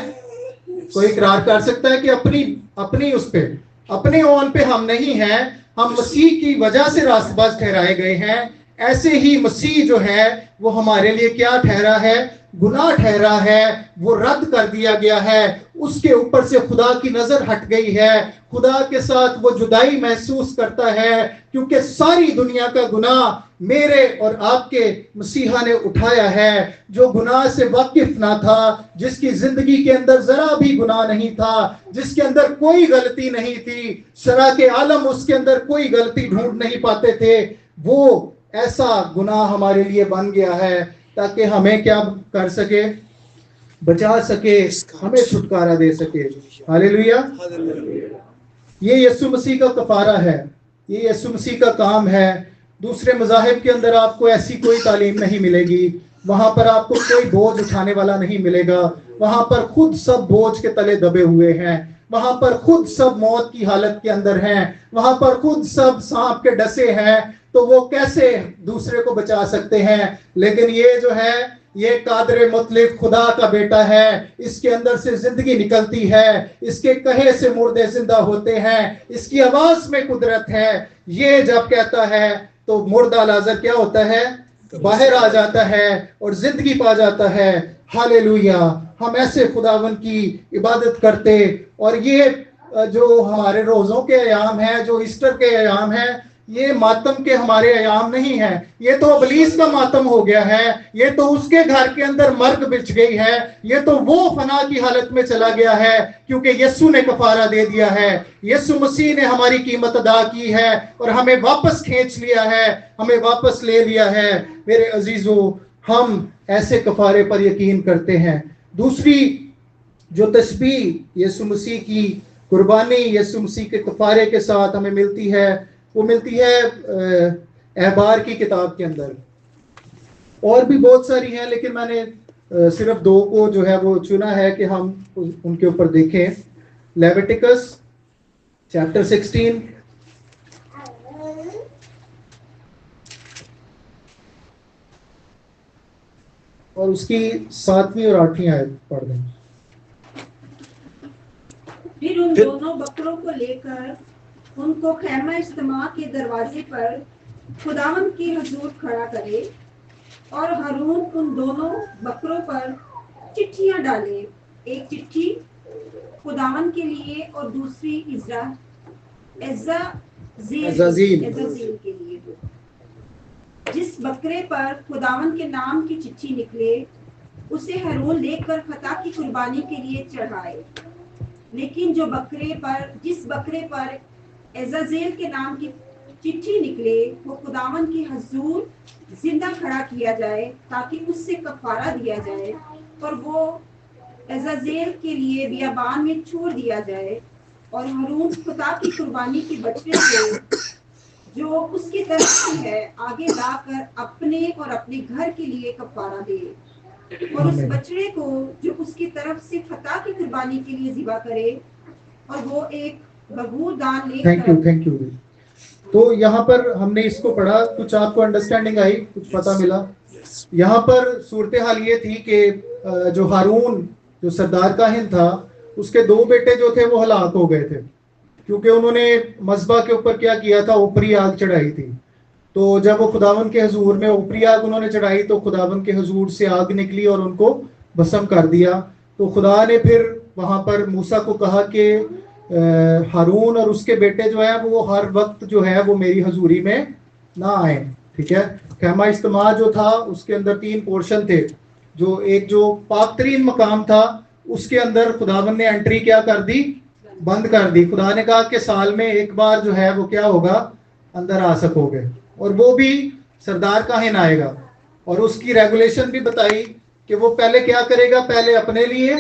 कोई इकरार कर सकता है कि अपनी उस पे, अपने ओन पे हम नहीं हैं, हम मसीह की वजह से रास्तबाज ठहराए गए हैं। ऐसे ही मसीह जो है वो हमारे लिए क्या ठहरा है? गुनाह ठहरा है, वो रद्द कर दिया गया है, उसके ऊपर से खुदा की नजर हट गई है, खुदा के साथ वो जुदाई महसूस करता है, क्योंकि सारी दुनिया का गुनाह मेरे और आपके मसीहा ने उठाया है। जो गुनाह से वाकिफ ना था, जिसकी जिंदगी के अंदर जरा भी गुनाह नहीं था, जिसके अंदर कोई गलती नहीं थी, शरा के आलम उसके अंदर कोई गलती ढूंढ नहीं पाते थे, वो ऐसा गुनाह हमारे लिए बन गया है ताकि हमें क्या कर सके? बचा सके, हमें छुटकारा दे सके। हालेलुया। ये यीशु मसीह का कफारा है, ये यीशु मसीह का काम है। दूसरे मज़ाहिब के अंदर आपको ऐसी कोई तालीम नहीं मिलेगी। वहां पर आपको कोई बोझ उठाने वाला नहीं मिलेगा। वहां पर खुद सब बोझ के तले दबे हुए हैं, वहां पर खुद सब मौत की हालत के अंदर हैं, वहां पर खुद सब सांप के डसे हैं। तो वो कैसे दूसरे को बचा सकते हैं? लेकिन ये जो है, ये कादर मुतलिफ खुदा का बेटा है, इसके अंदर से जिंदगी निकलती है, इसके कहे से मुर्दे जिंदा होते हैं, इसकी आवाज में कुदरत है। ये जब कहता है तो मुर्दा लाजर क्या होता है? बाहर आ जाता है और जिंदगी पा जाता है। हालेलुया। हम ऐसे खुदावन की इबादत करते, और ये जो हमारे रोजों के अयाम हैं, जो ईस्टर के अयाम हैं, ये मातम के हमारे अयाम नहीं है। ये तो इब्लीस का मातम हो गया है, ये तो उसके घर के अंदर मर्ग बिछ गई है, ये तो वो फना की हालत में चला गया है, क्योंकि यीशु ने कफारा दे दिया है। यीशु मसीह ने हमारी कीमत अदा की है और हमें वापस खींच लिया है, हमें वापस ले लिया है। मेरे अजीजों, हम ऐसे कफारे पर यकीन करते हैं। दूसरी जो तस्बीह यीशु मसीह की कुर्बानी, यीशु मसीह के कफारे के साथ हमें मिलती है, वो मिलती है अहबार की किताब के अंदर। और भी बहुत सारी हैं, लेकिन मैंने सिर्फ दो को जो है वो चुना है कि हम उनके ऊपर देखें। लेविटिकस चैप्टर 16 और उसकी 7वीं और 8वीं आयत पढ़ दें। फिर उन दोनों बकरों को लेकर उनको खैमा इज्तिमा के दरवाजे पर खुदावंद की हुजूर खड़ा करे, और हारून उन दोनों बकरों पर चिट्ठियां डाले, एक चिट्ठी खुदावंद के लिए और दूसरी एज़ाज़ील के लिए। जिस बकरे पर खुदावंद के नाम की चिट्ठी निकले, उसे हारून लेकर फतह की कुर्बानी के लिए चढ़ाए। लेकिन जिस बकरे पर एज़ाज़ेल के नाम की चिट्ठी निकले, वो खुदावंद की हुजूर जिंदा खड़ा किया जाए, ताकि उससे कफारा दिया जाए, और वो एज़ाज़ेल के लिए बियाबान में छोड़ दिया जाए। और हारून खुदा की कुर्बानी के बछड़े को जो उसकी तरफ से है आगे लाकर अपने और अपने घर के लिए कफारा दे, और उस बछड़े को जो उसकी तरफ से फतह की कुर्बानी के लिए ज़िबा करे, और वो एक बगूर दान लेकर। Thank you. तो यहाँ पर हमने इसको पढ़ा, कुछ आपको अंडरस्टैंडिंग आई, कुछ पता मिला? यहाँ पर सूरत हाल ये थी कि जो हारून जो सरदार काहिन था, उसके दो बेटे जो थे वो हलाक हो गए थे, क्योंकि उन्होंने मज़बा के ऊपर क्या किया था? ऊपरी आग चढ़ाई थी। तो जब वो खुदावन के हुजूर में ऊपरी आग उन्होंने चढ़ाई, तो खुदावन के हुजूर से आग निकली और उनको भस्म कर दिया। तो खुदा ने फिर वहां पर मूसा को कहा कि हारून और उसके बेटे जो है वो हर वक्त जो है वो मेरी हजूरी में ना आए। ठीक है। खैमा इज्तिमा जो था उसके अंदर 3 पोर्शन थे। जो एक जो पाकतरीन मकाम था, उसके अंदर खुदावन ने एंट्री क्या कर दी? बंद कर दी। खुदा ने कहा कि साल में एक बार जो है वो क्या होगा? अंदर आ सकोगे, और वो भी सरदार काहिन आएगा। और उसकी रेगुलेशन भी बताई कि वो पहले क्या करेगा? पहले अपने लिए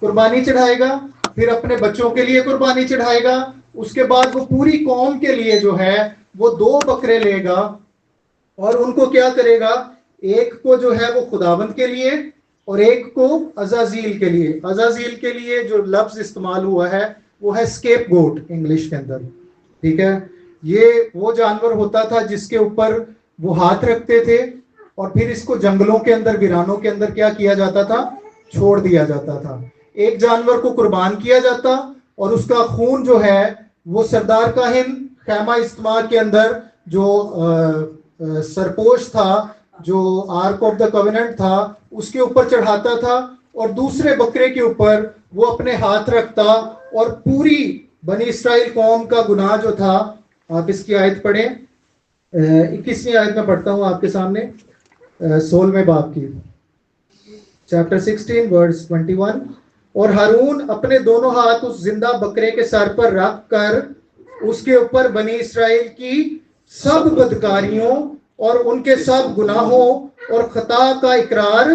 कुर्बानी चढ़ाएगा, फिर अपने बच्चों के लिए कुर्बानी चढ़ाएगा, उसके बाद वो पूरी कौम के लिए जो है वो 2 बकरे लेगा, और उनको क्या करेगा? एक को जो है वो खुदावंद के लिए और एक को अज़ाज़ील के लिए। अज़ाज़ील के लिए जो लफ्ज इस्तेमाल हुआ है वो है स्केप गोट इंग्लिश के अंदर। ठीक है। ये वो जानवर होता था जिसके ऊपर वो हाथ रखते थे, और फिर इसको जंगलों के अंदर, वीरानों के अंदर क्या किया जाता था? छोड़ दिया जाता था। एक जानवर को कुर्बान किया जाता, और उसका खून जो है वो सरदार काहिन खैमा इज्तिमा के अंदर जो सरपोश था, जो आर्क ऑफ द कवेनेंट था, उसके ऊपर चढ़ाता था, और दूसरे बकरे के ऊपर वो अपने हाथ रखता, और पूरी बनी इस्राइल कौम का गुनाह जो था, आप इसकी आयत पढ़ें, 21वीं आयत में पढ़ता हूं आपके सामने, 16वें बाब की, चैप्टर 16 वर्स 21। और हारून अपने दोनों हाथ उस जिंदा बकरे के सर पर रख कर उसके ऊपर बनी इस्राइल की सब बदकारियों और उनके सब गुनाहों और खता का इकरार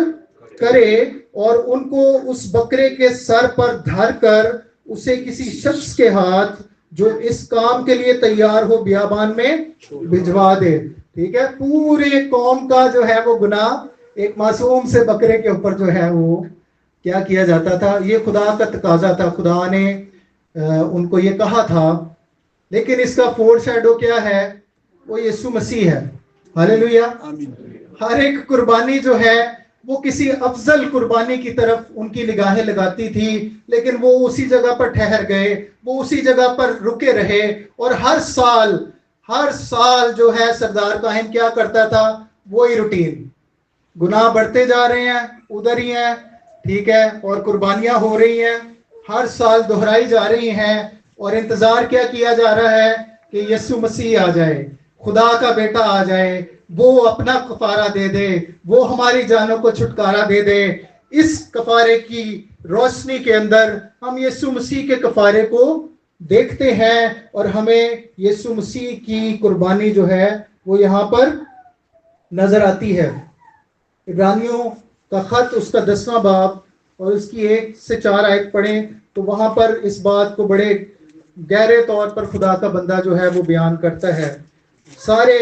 करे, और उनको उस बकरे के सर पर धर कर उसे किसी शख्स के हाथ जो इस काम के लिए तैयार हो बियाबान में भिजवा दे। ठीक है। पूरे कौम का जो है वो गुनाह एक मासूम से बकरे के ऊपर जो है वो क्या किया जाता था, ये खुदा का तकाजा था, खुदा ने उनको ये कहा था। लेकिन इसका फोर शैडो क्या है? वो यीशु मसीह है। हालेलुया। हर एक कुर्बानी जो है वो किसी अफजल कुर्बानी की तरफ उनकी निगाहें लगाती थी, लेकिन वो उसी जगह पर ठहर गए, वो उसी जगह पर रुके रहे। और हर साल जो है सरदार काहिन क्या करता था? वही रूटीन, गुनाह बढ़ते जा रहे हैं, उधर ही हैं, ठीक है, और कुर्बानियां हो रही हैं, हर साल दोहराई जा रही हैं। और इंतजार क्या किया जा रहा है कि यीशु मसीह आ जाए, खुदा का बेटा आ जाए, वो अपना कफारा दे दे, वो हमारी जानों को छुटकारा दे दे। इस कफारे की रोशनी के अंदर हम यीशु मसीह के कफारे को देखते हैं और हमें यीशु मसीह की कुर्बानी जो है वो यहाँ पर नजर आती है। इब्रानियों का खत उसका 10वां बाब और उसकी 1 से 4 आयत पढ़ें तो वहां पर इस बात को बड़े गहरे तौर पर खुदा का बंदा जो है वो बयान करता है। सारे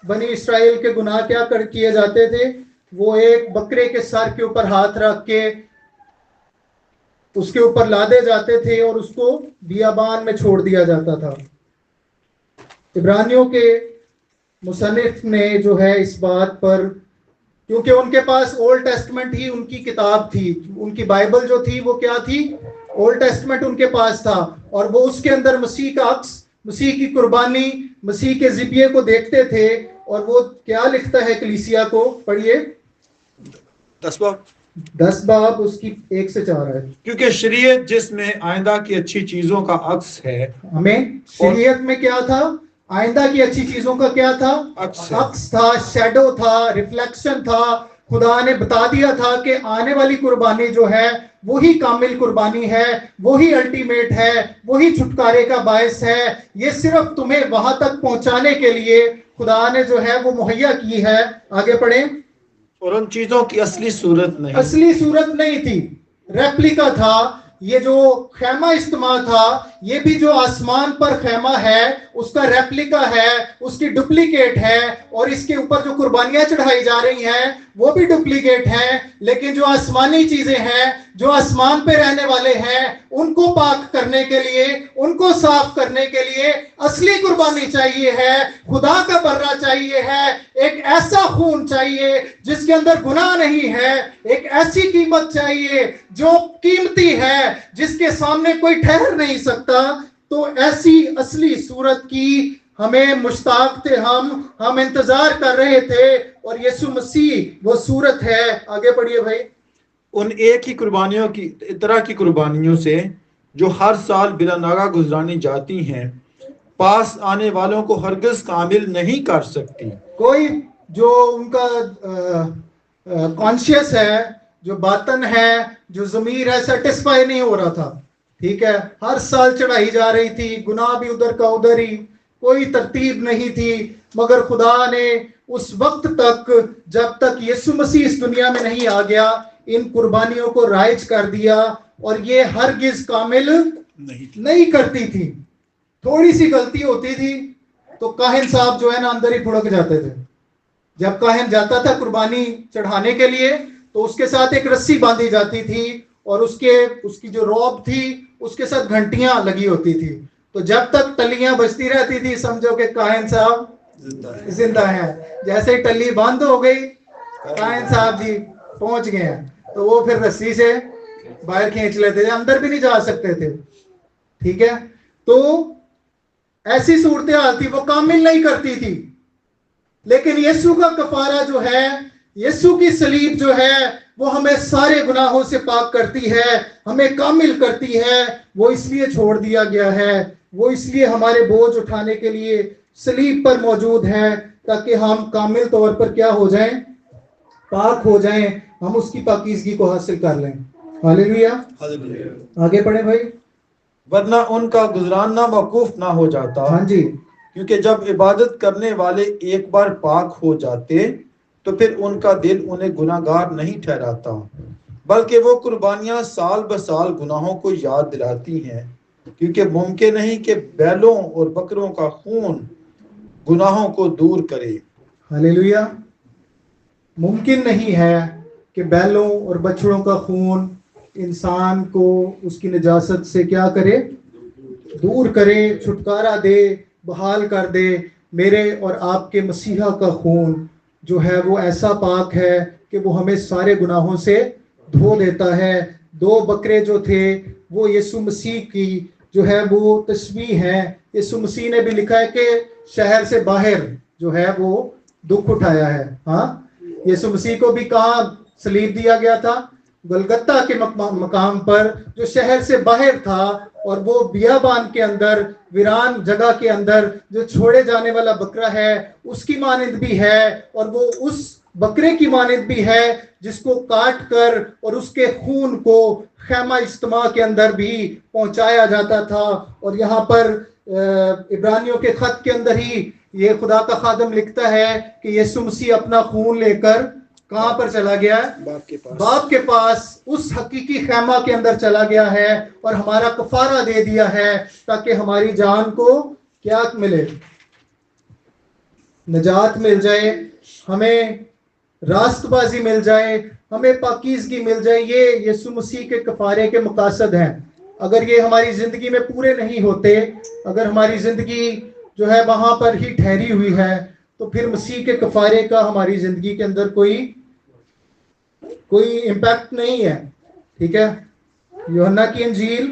बनी इस्राएल के गुनाह क्या कर किए जाते थे? वो एक बकरे के सर के ऊपर हाथ रख के उसके ऊपर लादे जाते थे और उसको बियाबान में छोड़ दिया जाता था। इब्रानियों के मुसन्निफ ने जो है इस बात पर, क्योंकि उनके पास ओल्ड टेस्टमेंट ही उनकी किताब थी, उनकी बाइबल जो थी वो क्या थी? ओल्ड टेस्टमेंट उनके पास था, और वो उसके अंदर मसीह का अक्स, मसीह की कुर्बानी, मसीह के ज़िबिये को देखते थे। और वो क्या लिखता है कलीसिया को? पढ़िए 10 बाब उसकी 1 से 4 है। क्योंकि शरीयत जिसमें आइंदा की अच्छी चीजों का अक्स है, हमें शरीयत में क्या था? आइंदा की अच्छी चीजों का क्या था? अक्स था, शैडो था, रिफ्लेक्शन था। खुदा ने बता दिया था कि आने वाली कुर्बानी जो है वही कामिल कुर्बानी है, वही अल्टीमेट है, वही छुटकारे का बायस है। ये सिर्फ तुम्हें वहां तक पहुंचाने के लिए खुदा ने जो है वो मुहैया की है। आगे पढ़ें। और उन चीजों की असली सूरत नहीं थी, रेप्लिका था। ये जो खैमा इस्तेमाल था, ये भी जो आसमान पर खैमा है उसका रेप्लिका है, उसकी डुप्लीकेट है। और इसके ऊपर जो कुर्बानियां चढ़ाई जा रही हैं वो भी डुप्लीकेट हैं। लेकिन जो आसमानी चीजें हैं, जो आसमान पे रहने वाले हैं, उनको पाक करने के लिए, उनको साफ करने के लिए असली कुर्बानी चाहिए है, खुदा का बर्रा चाहिए है, एक ऐसा खून चाहिए जिसके अंदर गुनाह नहीं है, एक ऐसी कीमत चाहिए जो कीमती है, जिसके सामने कोई ठहर नहीं सकता। तो ऐसी असली सूरत की हमें मुश्ताक थे, हम इंतजार कर रहे थे, और यीशु मसीह वो सूरत है। आगे पढ़िए भाई। उन एक ही कुर्बानियों की तरह की कुर्बानियों से जो हर साल बिला नागा गुजरानी जाती हैं, पास आने वालों को हरगिज कामिल नहीं कर सकती। कोई जो उनका कॉन्शियस है, जो बातन है, जो ज़मीर है, सेटिस्फाई नहीं हो रहा था। ठीक है, हर साल चढ़ाई जा रही थी, गुनाह भी उधर का उधर ही, कोई तरतीब नहीं थी। मगर खुदा ने उस वक्त तक, जब तक यीशु मसीह इस दुनिया में नहीं आ गया, इन कुर्बानियों को राइज कर दिया, और ये हरगिज कामिल नहीं करती थी। थोड़ी सी गलती होती थी तो काहिन साहब जो है ना अंदर ही फुड़क जाते थे। जब काहिन जाता था कुर्बानी चढ़ाने के लिए तो उसके साथ एक रस्सी बांधी जाती थी, और उसकी जो रॉब थी उसके साथ घंटियां लगी होती थी। तो जब तक टल्लियां बजती रहती थी समझो कि काहिन साहब जिंदा हैं। जैसे ही टल्ली बंद हो गई, काहिन साहब जी पहुंच गए हैं, तो वो फिर रस्सी से बाहर खींच लेते थे, अंदर भी नहीं जा सकते थे। ठीक है, तो ऐसी सूरत हाल थी, वो कामिल नहीं करती थी। लेकिन यीशु का कफारा जो है, यीशु की सलीब जो है, वो हमें सारे गुनाहों से पाक करती है, हमें कामिल करती है। वो इसलिए छोड़ दिया गया है, वो इसलिए हमारे बोझ उठाने के लिए सलीब पर मौजूद है, ताकि हम कामिल तौर पर क्या हो जाएं? पाक हो जाएं, हम उसकी पाकीज़गी को हासिल कर लें। हालेलुया। आगे पढ़े भाई। वरना उनका गुजराना मौकूफ ना हो जाता। हाँ जी। क्योंकि जब इबादत करने वाले एक बार पाक हो जाते तो फिर उनका दिल उन्हें गुनाहगार नहीं ठहराता, बल्कि वो कुर्बानियां साल ब साल गुनाहों को याद दिलाती हैं। क्योंकि मुमकिन नहीं कि बैलों और बकरों का खून गुनाहों को दूर करे। हालेलुया। मुमकिन नहीं है कि बैलों और बछड़ों का खून इंसान को उसकी नजासत से क्या करे, दूर करे, छुटकारा दे, बहाल कर दे। मेरे और आपके मसीहा का खून जो है वो ऐसा पाक है कि वो हमें सारे गुनाहों से धो देता है। दो बकरे जो थे वो यीशु मसीह की जो है वो तस्वीर है। यीशु मसीह ने भी लिखा है कि शहर से बाहर जो है वो दुख उठाया है। हाँ, यीशु मसीह को भी कहाँ सलीब दिया गया था? गलगत्ता के मकाम पर, जो शहर से बाहर था, और वो बियाबान के अंदर, वीरान जगह के अंदर जो छोड़े जाने वाला बकरा है उसकी मानिंद भी है, और वो उस बकरे की मानिंद भी है जिसको काट कर और उसके खून को खैमा इज्तिमा के अंदर भी पहुंचाया जाता था। और यहाँ पर इब्रानियों के खत के अंदर ही ये खुदा का खादम लिखता है कि यीशु मसीह अपना खून लेकर कहां पर चला गया है? बाप के पास उस हकीकी खैमा के अंदर चला गया है और हमारा कफारा दे दिया है ताकि हमारी जान को क्या मिले, नजात मिल जाए, हमें रास्तबाजी मिल जाए, हमें पाकीज़गी मिल जाए। ये यीशु मसीह के कफारे के मकासद हैं। अगर ये हमारी जिंदगी में पूरे नहीं होते, अगर हमारी जिंदगी जो है वहां पर ही ठहरी हुई है, तो फिर मसीह के कफारे का हमारी जिंदगी के अंदर कोई इम्पैक्ट नहीं है। ठीक है, यूहन्ना की इंजील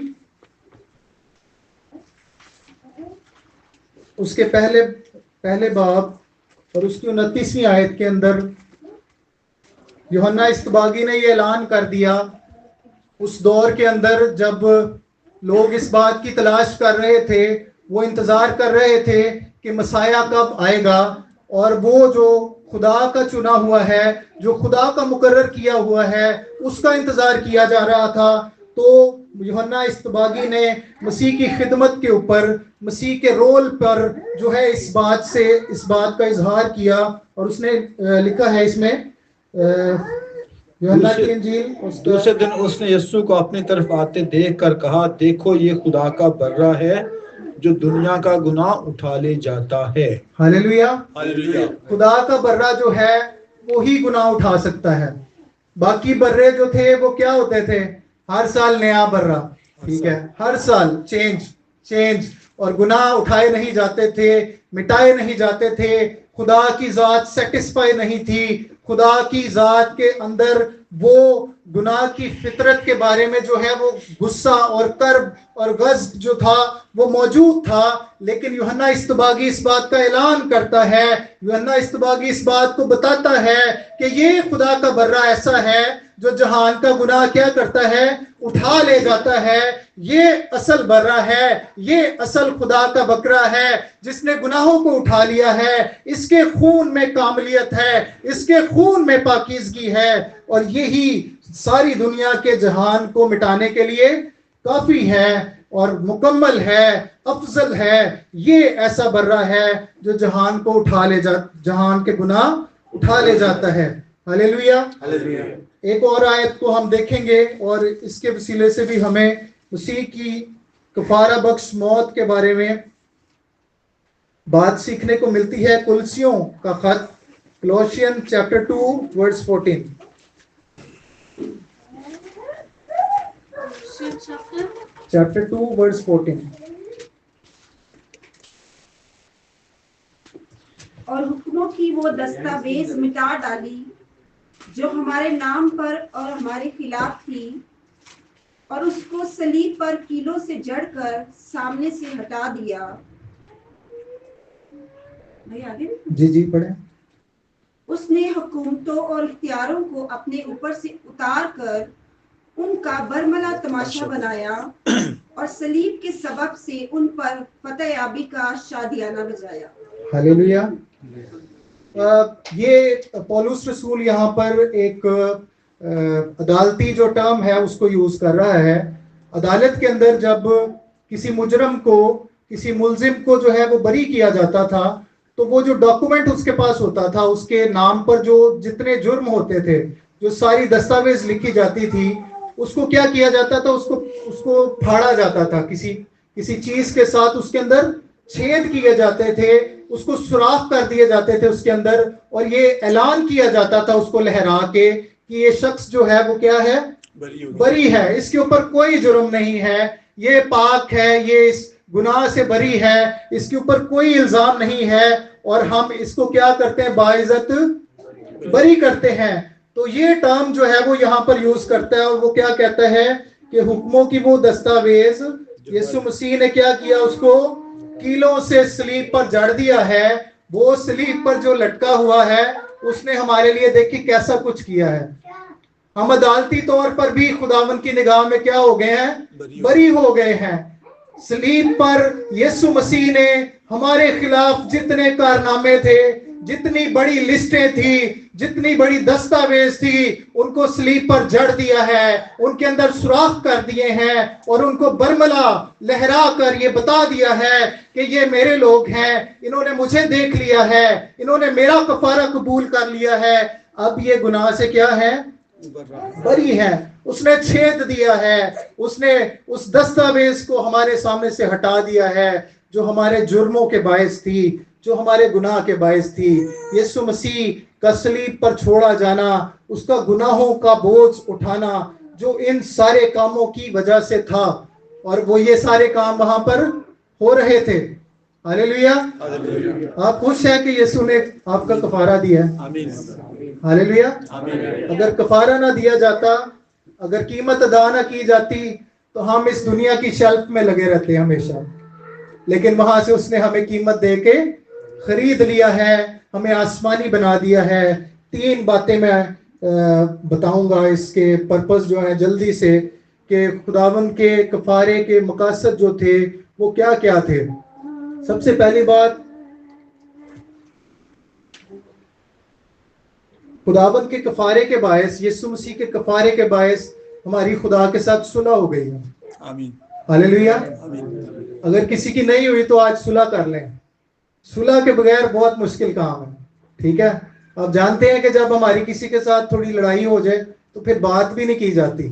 उसके पहले बाब और उसकी 29वीं आयत के अंदर यूहन्ना इस्तबागी ने ये ऐलान कर दिया, उस दौर के अंदर जब लोग इस बात की तलाश कर रहे थे, वो इंतजार कर रहे थे कि मसाया कब आएगा, और वो जो खुदा का चुना हुआ है, जो खुदा का मुकर्रर किया हुआ है, उसका इंतजार किया जा रहा था। तो यूहन्ना इस्तबागी ने मसीह की खिदमत के ऊपर, मसीह के रोल पर जो है इस बात का इजहार किया, और उसने लिखा है इसमें यूहन्ना की इंजील दूसरे दिन उसने यीशु को अपनी तरफ आते देखकर कहा, देखो ये खुदा का बर्रा है जो दुनिया का गुनाह उठा ले जाता है। Hallelujah, hallelujah. खुदा का बर्रा जो है वो ही गुनाह उठा सकता है। बाकी बर्रे जो थे वो क्या होते थे? हर साल नया बर्रा, ठीक है, हर साल चेंज, और गुनाह उठाए नहीं जाते थे, मिटाए नहीं जाते थे। खुदा की जात सेटिस्फाई नहीं थी। खुदा की जात के अंदर वो गुनाह की फितरत के बारे में जो है वो गुस्सा और कर्ब और गज़ब जो था वो मौजूद था। लेकिन यूहन्ना इस्तबागी इस बात का ऐलान करता है, यूहन्ना इस्तबागी इस बात को बताता है कि ये खुदा का बर्रा ऐसा है जो जहान का गुनाह क्या करता है? उठा ले जाता है। ये असल बर्रा है, ये असल खुदा का बकरा है जिसने गुनाहों को उठा लिया है। इसके खून में कामलियत है, इसके खून में पाकीज़गी है, और यही सारी दुनिया के जहान को मिटाने के लिए काफी है और मुकम्मल है, अफजल है। ये ऐसा बर्रा है जो जहान को जहान के गुनाह उठा ले जाता है। Hallelujah, hallelujah. एक और आयत को हम देखेंगे और इसके वसीले से भी हमें मसीह की कफारा बख्श मौत के बारे में बात सीखने को मिलती है। कुलसियों का खत, Colossian chapter 2 verse 14। Chapter 2 verse 14। और हुक्मों की वो दस्तावेज मिटा डाली जो हमारे नाम पर और हमारे खिलाफ थी, और उसको सलीब पर कीलों से जड़कर सामने से हटा दिया। आगे जी पढ़े। उसने हुकूमतों और इख्तियारों को अपने ऊपर से उतार कर उनका बरमला तमाशा बनाया, और सलीब के सबब से उन पर फतेहयाबी का शादियाना बजाया। हालेलुया। ये पौलुस रसूल यहाँ पर एक अदालती जो टर्म है उसको यूज कर रहा है। अदालत के अंदर जब किसी मुजरम को, किसी मुलजिम को जो है वो बरी किया जाता था, तो वो जो डॉक्यूमेंट उसके पास होता था, उसके नाम पर जो जितने जुर्म होते थे, जो सारी दस्तावेज लिखी जाती थी, उसको क्या किया जाता था? उसको फाड़ा जाता था। किसी चीज के साथ उसके अंदर छेद किए जाते थे उसको सुराख कर दिए जाते थे उसके अंदर, और ये ऐलान किया जाता था उसको लहरा के कि ये शख्स जो है वो क्या है, बरी है, इसके ऊपर कोई जुर्म नहीं है, ये पाक है, ये इस गुनाह से बरी है, इसके ऊपर कोई इल्जाम नहीं है, और हम इसको क्या करते हैं, बाइज्जत बरी करते हैं। तो ये टर्म जो है वो यहाँ पर यूज करता है, और वो क्या कहता है कि हुक्मों की वो दस्तावेज यीशु मसीह ने क्या किया, उसको कीलों से सलीब पर जड़ दिया है। वो सलीब पर जो लटका हुआ है उसने हमारे लिए देखिए कैसा कुछ किया है। हम अदालती तौर पर भी खुदावन की निगाह में क्या हो गए हैं, बरी हो गए हैं। सलीब पर यीशु मसीह ने हमारे खिलाफ जितने कारनामे थे, जितनी बड़ी लिस्टें थी, जितनी बड़ी दस्तावेज थी, उनको सलीब पर जड़ दिया है, उनके अंदर सुराख कर दिए हैं, और उनको बरमला लहरा कर ये बता दिया है कि ये मेरे लोग हैं, इन्होंने मुझे देख लिया है, इन्होंने मेरा कफारा कबूल कर लिया है, अब ये गुनाह से क्या है, बरी है। उसने छेद दिया है, उसने उस दस्तावेज को हमारे सामने से हटा दिया है जो हमारे जुर्मों के बायस थी, जो हमारे गुनाह के बायस थी। यीशु मसीह का सलीब पर छोड़ा जाना, उसका गुनाहों का बोझ उठाना, जो इन सारे कामों की वजह से था, और वो ये सारे काम वहां पर हो रहे थे। हालेलुया। आप खुश हैं कि यीशु ने आपका कफारा दिया है? हालेलुया। अगर कफारा ना दिया जाता, अगर कीमत अदा ना की जाती, तो हम इस दुनिया की शेल्फ में लगे रहते हमेशा, लेकिन वहां से उसने हमें कीमत दे के खरीद लिया है, हमें आसमानी बना दिया है। 3 बातें मैं बताऊंगा इसके पर्पस जो है जल्दी से, कि खुदावन के कफारे के मकासद जो थे वो क्या क्या थे। सबसे पहली बात, खुदावन के कफारे के बायस, यीशु मसीह के कफारे के बायस हमारी खुदा के साथ सुलह हो गई है। आमीन। हालेलुया। अगर किसी की नहीं हुई तो आज सुलह कर लें। सुलह के बगैर बहुत मुश्किल काम है, ठीक है। आप जानते हैं कि जब हमारी किसी के साथ थोड़ी लड़ाई हो जाए तो फिर बात भी नहीं की जाती,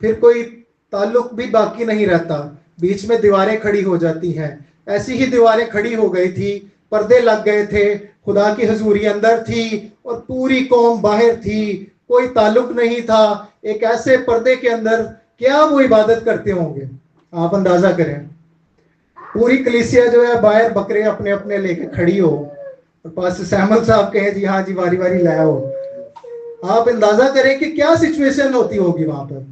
फिर कोई ताल्लुक भी बाकी नहीं रहता, बीच में दीवारें खड़ी हो जाती हैं। ऐसी ही दीवारें खड़ी हो गई थी, पर्दे लग गए थे, खुदा की हजूरी अंदर थी और पूरी कौम बाहर थी, कोई ताल्लुक नहीं था। एक ऐसे पर्दे के अंदर क्या वो इबादत करते होंगे, आप अंदाजा करें। पूरी कलीसिया जो है बाहर बकरे अपने अपने लेके खड़ी हो, और पास सैमुअल साहब कहे जी हाँ जी वारी वारी लाया हो। आप अंदाजा करें कि क्या सिचुएशन होती होगी वहां पर।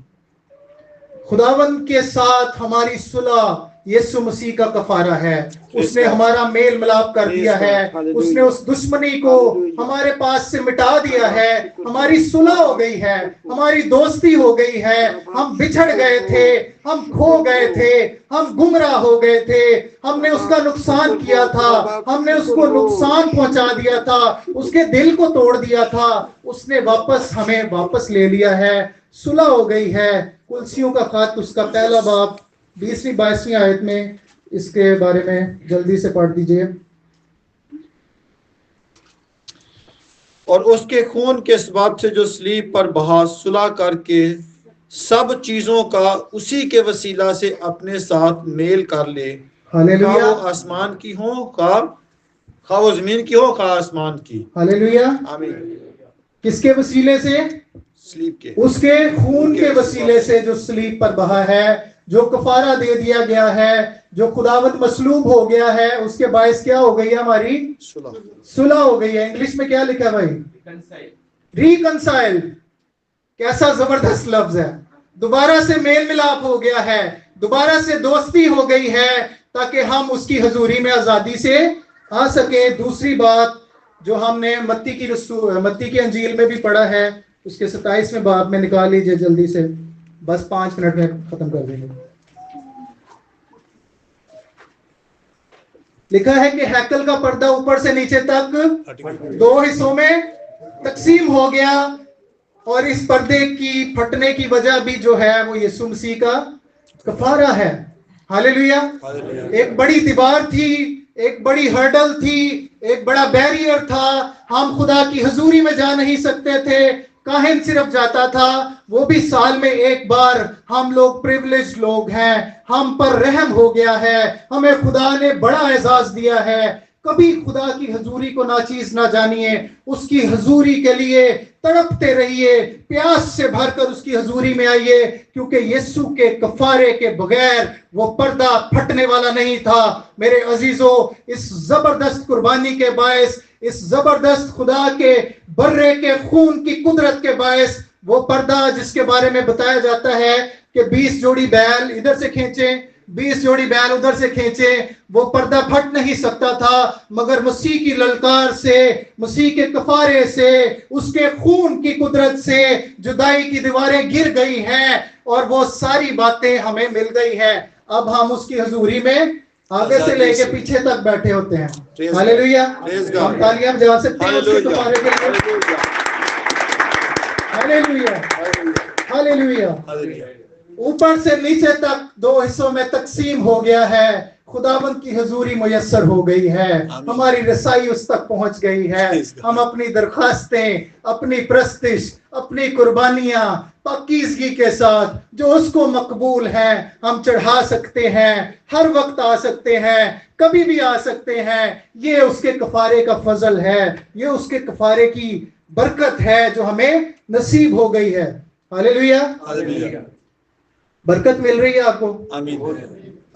खुदावन के साथ हमारी सुलह यीशु मसीह का कफारा है। उसने हमारा मेल मिलाप कर दिया है, उसने उस दुश्मनी को हमारे पास से मिटा दिया है। हमारी सुलह हो गई है, हमारी दोस्ती हो गई है। हम बिछड़ गए थे, हम खो गए थे, हम गुमराह हो गए थे, हमने उसका नुकसान किया था, हमने उसको नुकसान पहुंचा दिया था, उसके दिल को तोड़ दिया था। उसने वापस हमें वापस ले लिया है, सुलह हो गई है। कुलसियों का खत उसका पहला बाब 20-22 आयत में इसके बारे में जल्दी से पढ़ दीजिए। और उसके खून के सबब से जो सलीब पर बहा सुलह करके सब चीजों का उसी के वसीला से अपने साथ मेल कर ले। हालेलुया। खा वो आसमान की हो, खा वो जमीन की हो, खा आसमान की। हालेलुया। आमीन। किसके वसीले से? सलीब के, उसके खून के वसीले से जो सलीब पर बहा है, जो कफारा दे दिया गया है, जो खुदावंद मसलूब हो गया है, उसके बायस क्या हो गई है, हमारी सुलह हो गई है। इंग्लिश में क्या लिखा है भाई? रिकंसाइल। कैसा जबरदस्त लफ्ज है। दोबारा से मेल मिलाप हो गया है, दोबारा से दोस्ती हो गई है, ताकि हम उसकी हजूरी में आजादी से आ सके। दूसरी बात जो हमने मत्ती की अंजील में भी पढ़ा है, उसके 27वें बाब में निकाल लीजिए जल्दी से, बस 5 मिनट में खत्म कर देंगे। लिखा है कि हैकल का पर्दा ऊपर से नीचे तक 2 हिस्सों में तकसीम हो गया, और इस पर्दे की फटने की वजह भी जो है वो यीशु मसीह का कफारा है। हालेलुया। एक बड़ी दीवार थी, एक बड़ी हर्डल थी, एक बड़ा बैरियर था। हम खुदा की हजूरी में जा नहीं सकते थे, काहिन सिर्फ जाता था, वो भी साल में एक बार। हम लोग प्रिविलेज लोग हैं, हम पर रहम हो गया है, हमें खुदा ने बड़ा एजाज दिया है कभी खुदा की हजूरी को नाचीज ना जानिए, उसकी हजूरी के लिए तड़पते रहिए, प्यास से भरकर उसकी हजूरी में आइए, क्योंकि यीशु के कफारे के बगैर वो पर्दा फटने वाला नहीं था। मेरे अजीजों, इस जबरदस्त कुर्बानी के बायस, इस जबरदस्त खुदा के बर्रे के खून की कुदरत के बायस, वो पर्दा जिसके बारे में बताया जाता है कि 20 जोड़ी बैल इधर से खींचे, 20 जोड़ी बैल उधर से खींचे, वो पर्दा फट नहीं सकता था, मगर मसीह की ललकार से, मसीह के कफारे से, उसके खून की कुदरत से जुदाई की दीवारें गिर गई हैं और वो सारी बातें हमें मिल गई हैं। अब हम उसकी हजूरी में आगे से लेके पीछे तक बैठे होते हैं। हालेलुया, हम तालियां बजा सकते हैं उसके कफारे के लिए। Hallelujah, hallelujah. ऊपर से नीचे तक 2 हिस्सों में तकसीम हो गया है। खुदाबंद की हजूरी मुयस्सर हो गई है, हमारी रसाई उस तक पहुंच गई है। हम अपनी दरखास्तें, अपनी प्रस्तिश, अपनी कुर्बानियां पाकीज़गी के साथ जो उसको मकबूल हैं हम चढ़ा सकते हैं। हर वक्त आ सकते हैं, कभी भी आ सकते हैं। ये उसके कफारे का फजल है, ये उसके कफारे की बरकत है जो हमें नसीब हो गई है। हालेलुया, बरकत मिल रही है आपको।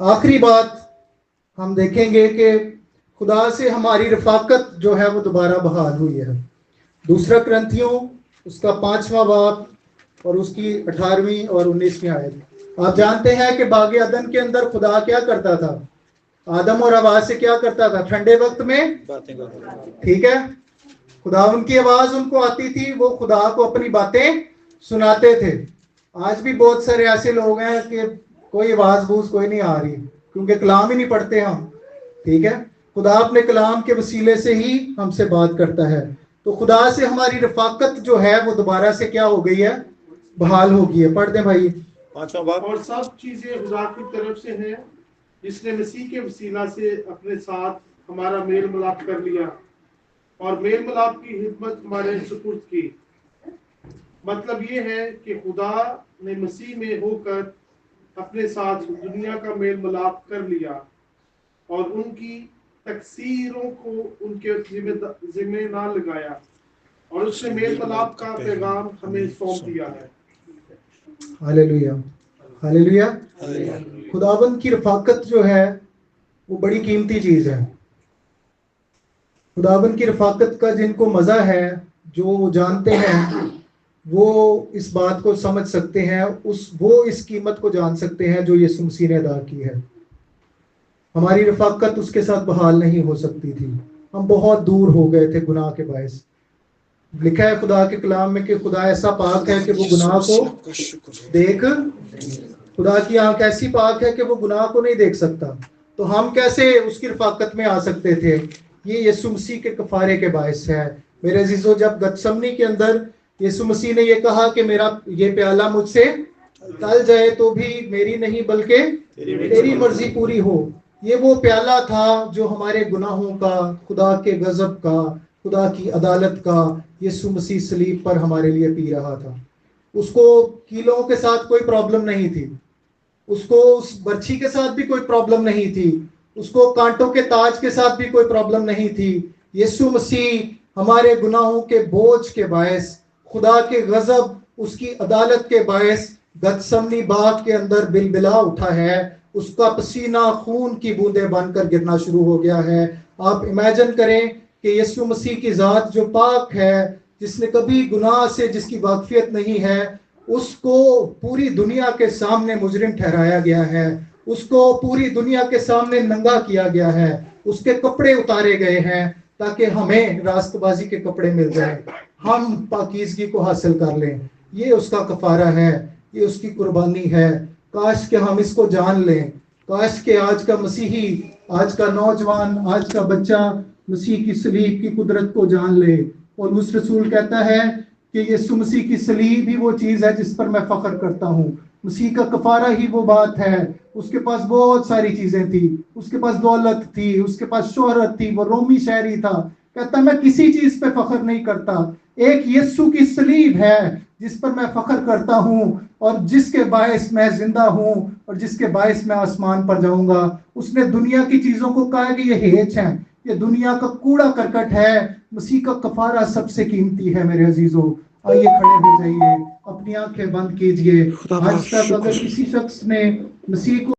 आखिरी बात हम देखेंगे कि खुदा से हमारी रफाकत जो है वो दोबारा बहाल हुई है। 2 कुरिन्थियों उसका 5वां बाब और उसकी 18वीं और 19वीं आयत। आप जानते हैं कि बागे अदन के अंदर खुदा क्या करता था? आदम और हवा से क्या करता था? ठंडे वक्त में बातें करता था, ठीक है। खुदा उनकी आवाज उनको आती थी, वो खुदा को अपनी बातें सुनाते थे। आज भी बहुत सारे ऐसे लोग हैं कि कोई आवाज बूझ कोई नहीं आ रही, क्योंकि कलाम ही नहीं पढ़ते हम, ठीक है। खुदा अपने कलाम के वसीले से ही हमसे बात करता है। तो खुदा से हमारी रफाकत जो है वो दोबारा से क्या हो गई है? बहाल हो गई है। पढ़ दें भाई। 5वां बाब। और सब चीजें खुदा की तरफ से हैं, जिसने मसीह के वसीला से अपने साथ हमारा मेल मिलाप कर लिया और मेल मिलाप की हिदमत हमारे सुपुर्द की। मतलब ये है कि खुदा ने मसीह में होकर अपने साथ दुनिया का मेल मिलाप कर लिया और उनकी तकसीरों को उनके जिम्मे ना लगाया, और उसने मेल मिलाप का पैगाम हमें सौंप दिया है। Hallelujah, hallelujah. खुदाबंद की रफाकत जो है वो बड़ी कीमती चीज है। खुदाबंद की रफाकत का जिनको मजा है, जो जानते हैं, वो इस बात को समझ सकते हैं, वो इस कीमत को जान सकते हैं जो यीशु मसीह ने अदा की है। हमारी रफाकत उसके साथ बहाल नहीं हो सकती थी। हम बहुत दूर हो गए थे गुनाह के बायस। लिखा है खुदा के कलाम में कि खुदा ऐसा पाक है कि वो गुनाह को देख, खुदा की आंख ऐसी पाक है कि वो गुनाह को नहीं देख सकता। तो हम कैसे उसकी रफाकत में आ सकते थे? ये यीशु मसीह के कफारे के बायस है। मेरे अजीजों, जब गतसमनी के अंदर यीशु मसीह ने ये कहा कि मेरा ये प्याला मुझसे टल जाए तो भी मेरी नहीं बल्कि तेरी मर्जी पूरी हो, ये वो प्याला था जो हमारे गुनाहों का, खुदा के गजब का, खुदा की अदालत का यीशु मसीह सलीब पर हमारे लिए पी रहा था। उसको कीलों के साथ कोई प्रॉब्लम नहीं थी, उसको उस बर्छी के साथ भी कोई प्रॉब्लम नहीं थी, उसको कांटों के ताज के साथ भी कोई प्रॉब्लम नहीं थी। यीशु मसीह हमारे गुनाहों के बोझ के बायस, खुदा के गजब, उसकी अदालत के बायस गतसमनी बाग के अंदर बिलबिला उठा है। उसका पसीना खून की बूंदें बनकर गिरना शुरू हो गया है। आप इमेजिन करें कि यीशु मसीह की जात जो पाक है, जिसने कभी गुनाह से, जिसकी वाकफियत नहीं है, उसको पूरी दुनिया के सामने मुजरिम ठहराया गया है, उसको पूरी दुनिया के सामने नंगा किया गया है, उसके कपड़े उतारे गए हैं ताकि हमें रास्तबाजी के कपड़े मिल जाए, हम पाकीज़गी को हासिल कर लें। ये उसका कफारा है, ये उसकी कुर्बानी है। काश के हम इसको जान लें, काश के आज का मसीही, आज का नौजवान, आज का बच्चा मसीह की सलीब की कुदरत को जान ले। और उस रसूल कहता है कि यीशु मसीह की सलीब ही वो चीज़ है जिस पर मैं फख्र करता हूँ। मसीह का कफारा ही वो बात है। उसके पास बहुत सारी चीजें थी, उसके पास दौलत थी, उसके पास शोहरत थी, वो रोमी शहरी था। कहता मैं किसी चीज पे फख्र नहीं करता, एक यीशु की सलीब है जिस पर मैं फख्र करता हूँ और जिसके बायस मैं जिंदा हूँ और जिसके बायस मैं आसमान पर जाऊंगा। उसने दुनिया की चीजों को कहा कि ये हेच हैं, ये दुनिया का कूड़ा करकट है, मसीह का कफारा सबसे कीमती है। मेरे अजीजों, आइए खड़े हो जाइए, अपनी आंखें बंद कीजिए। आज तक अगर किसी शख्स ने मसीह को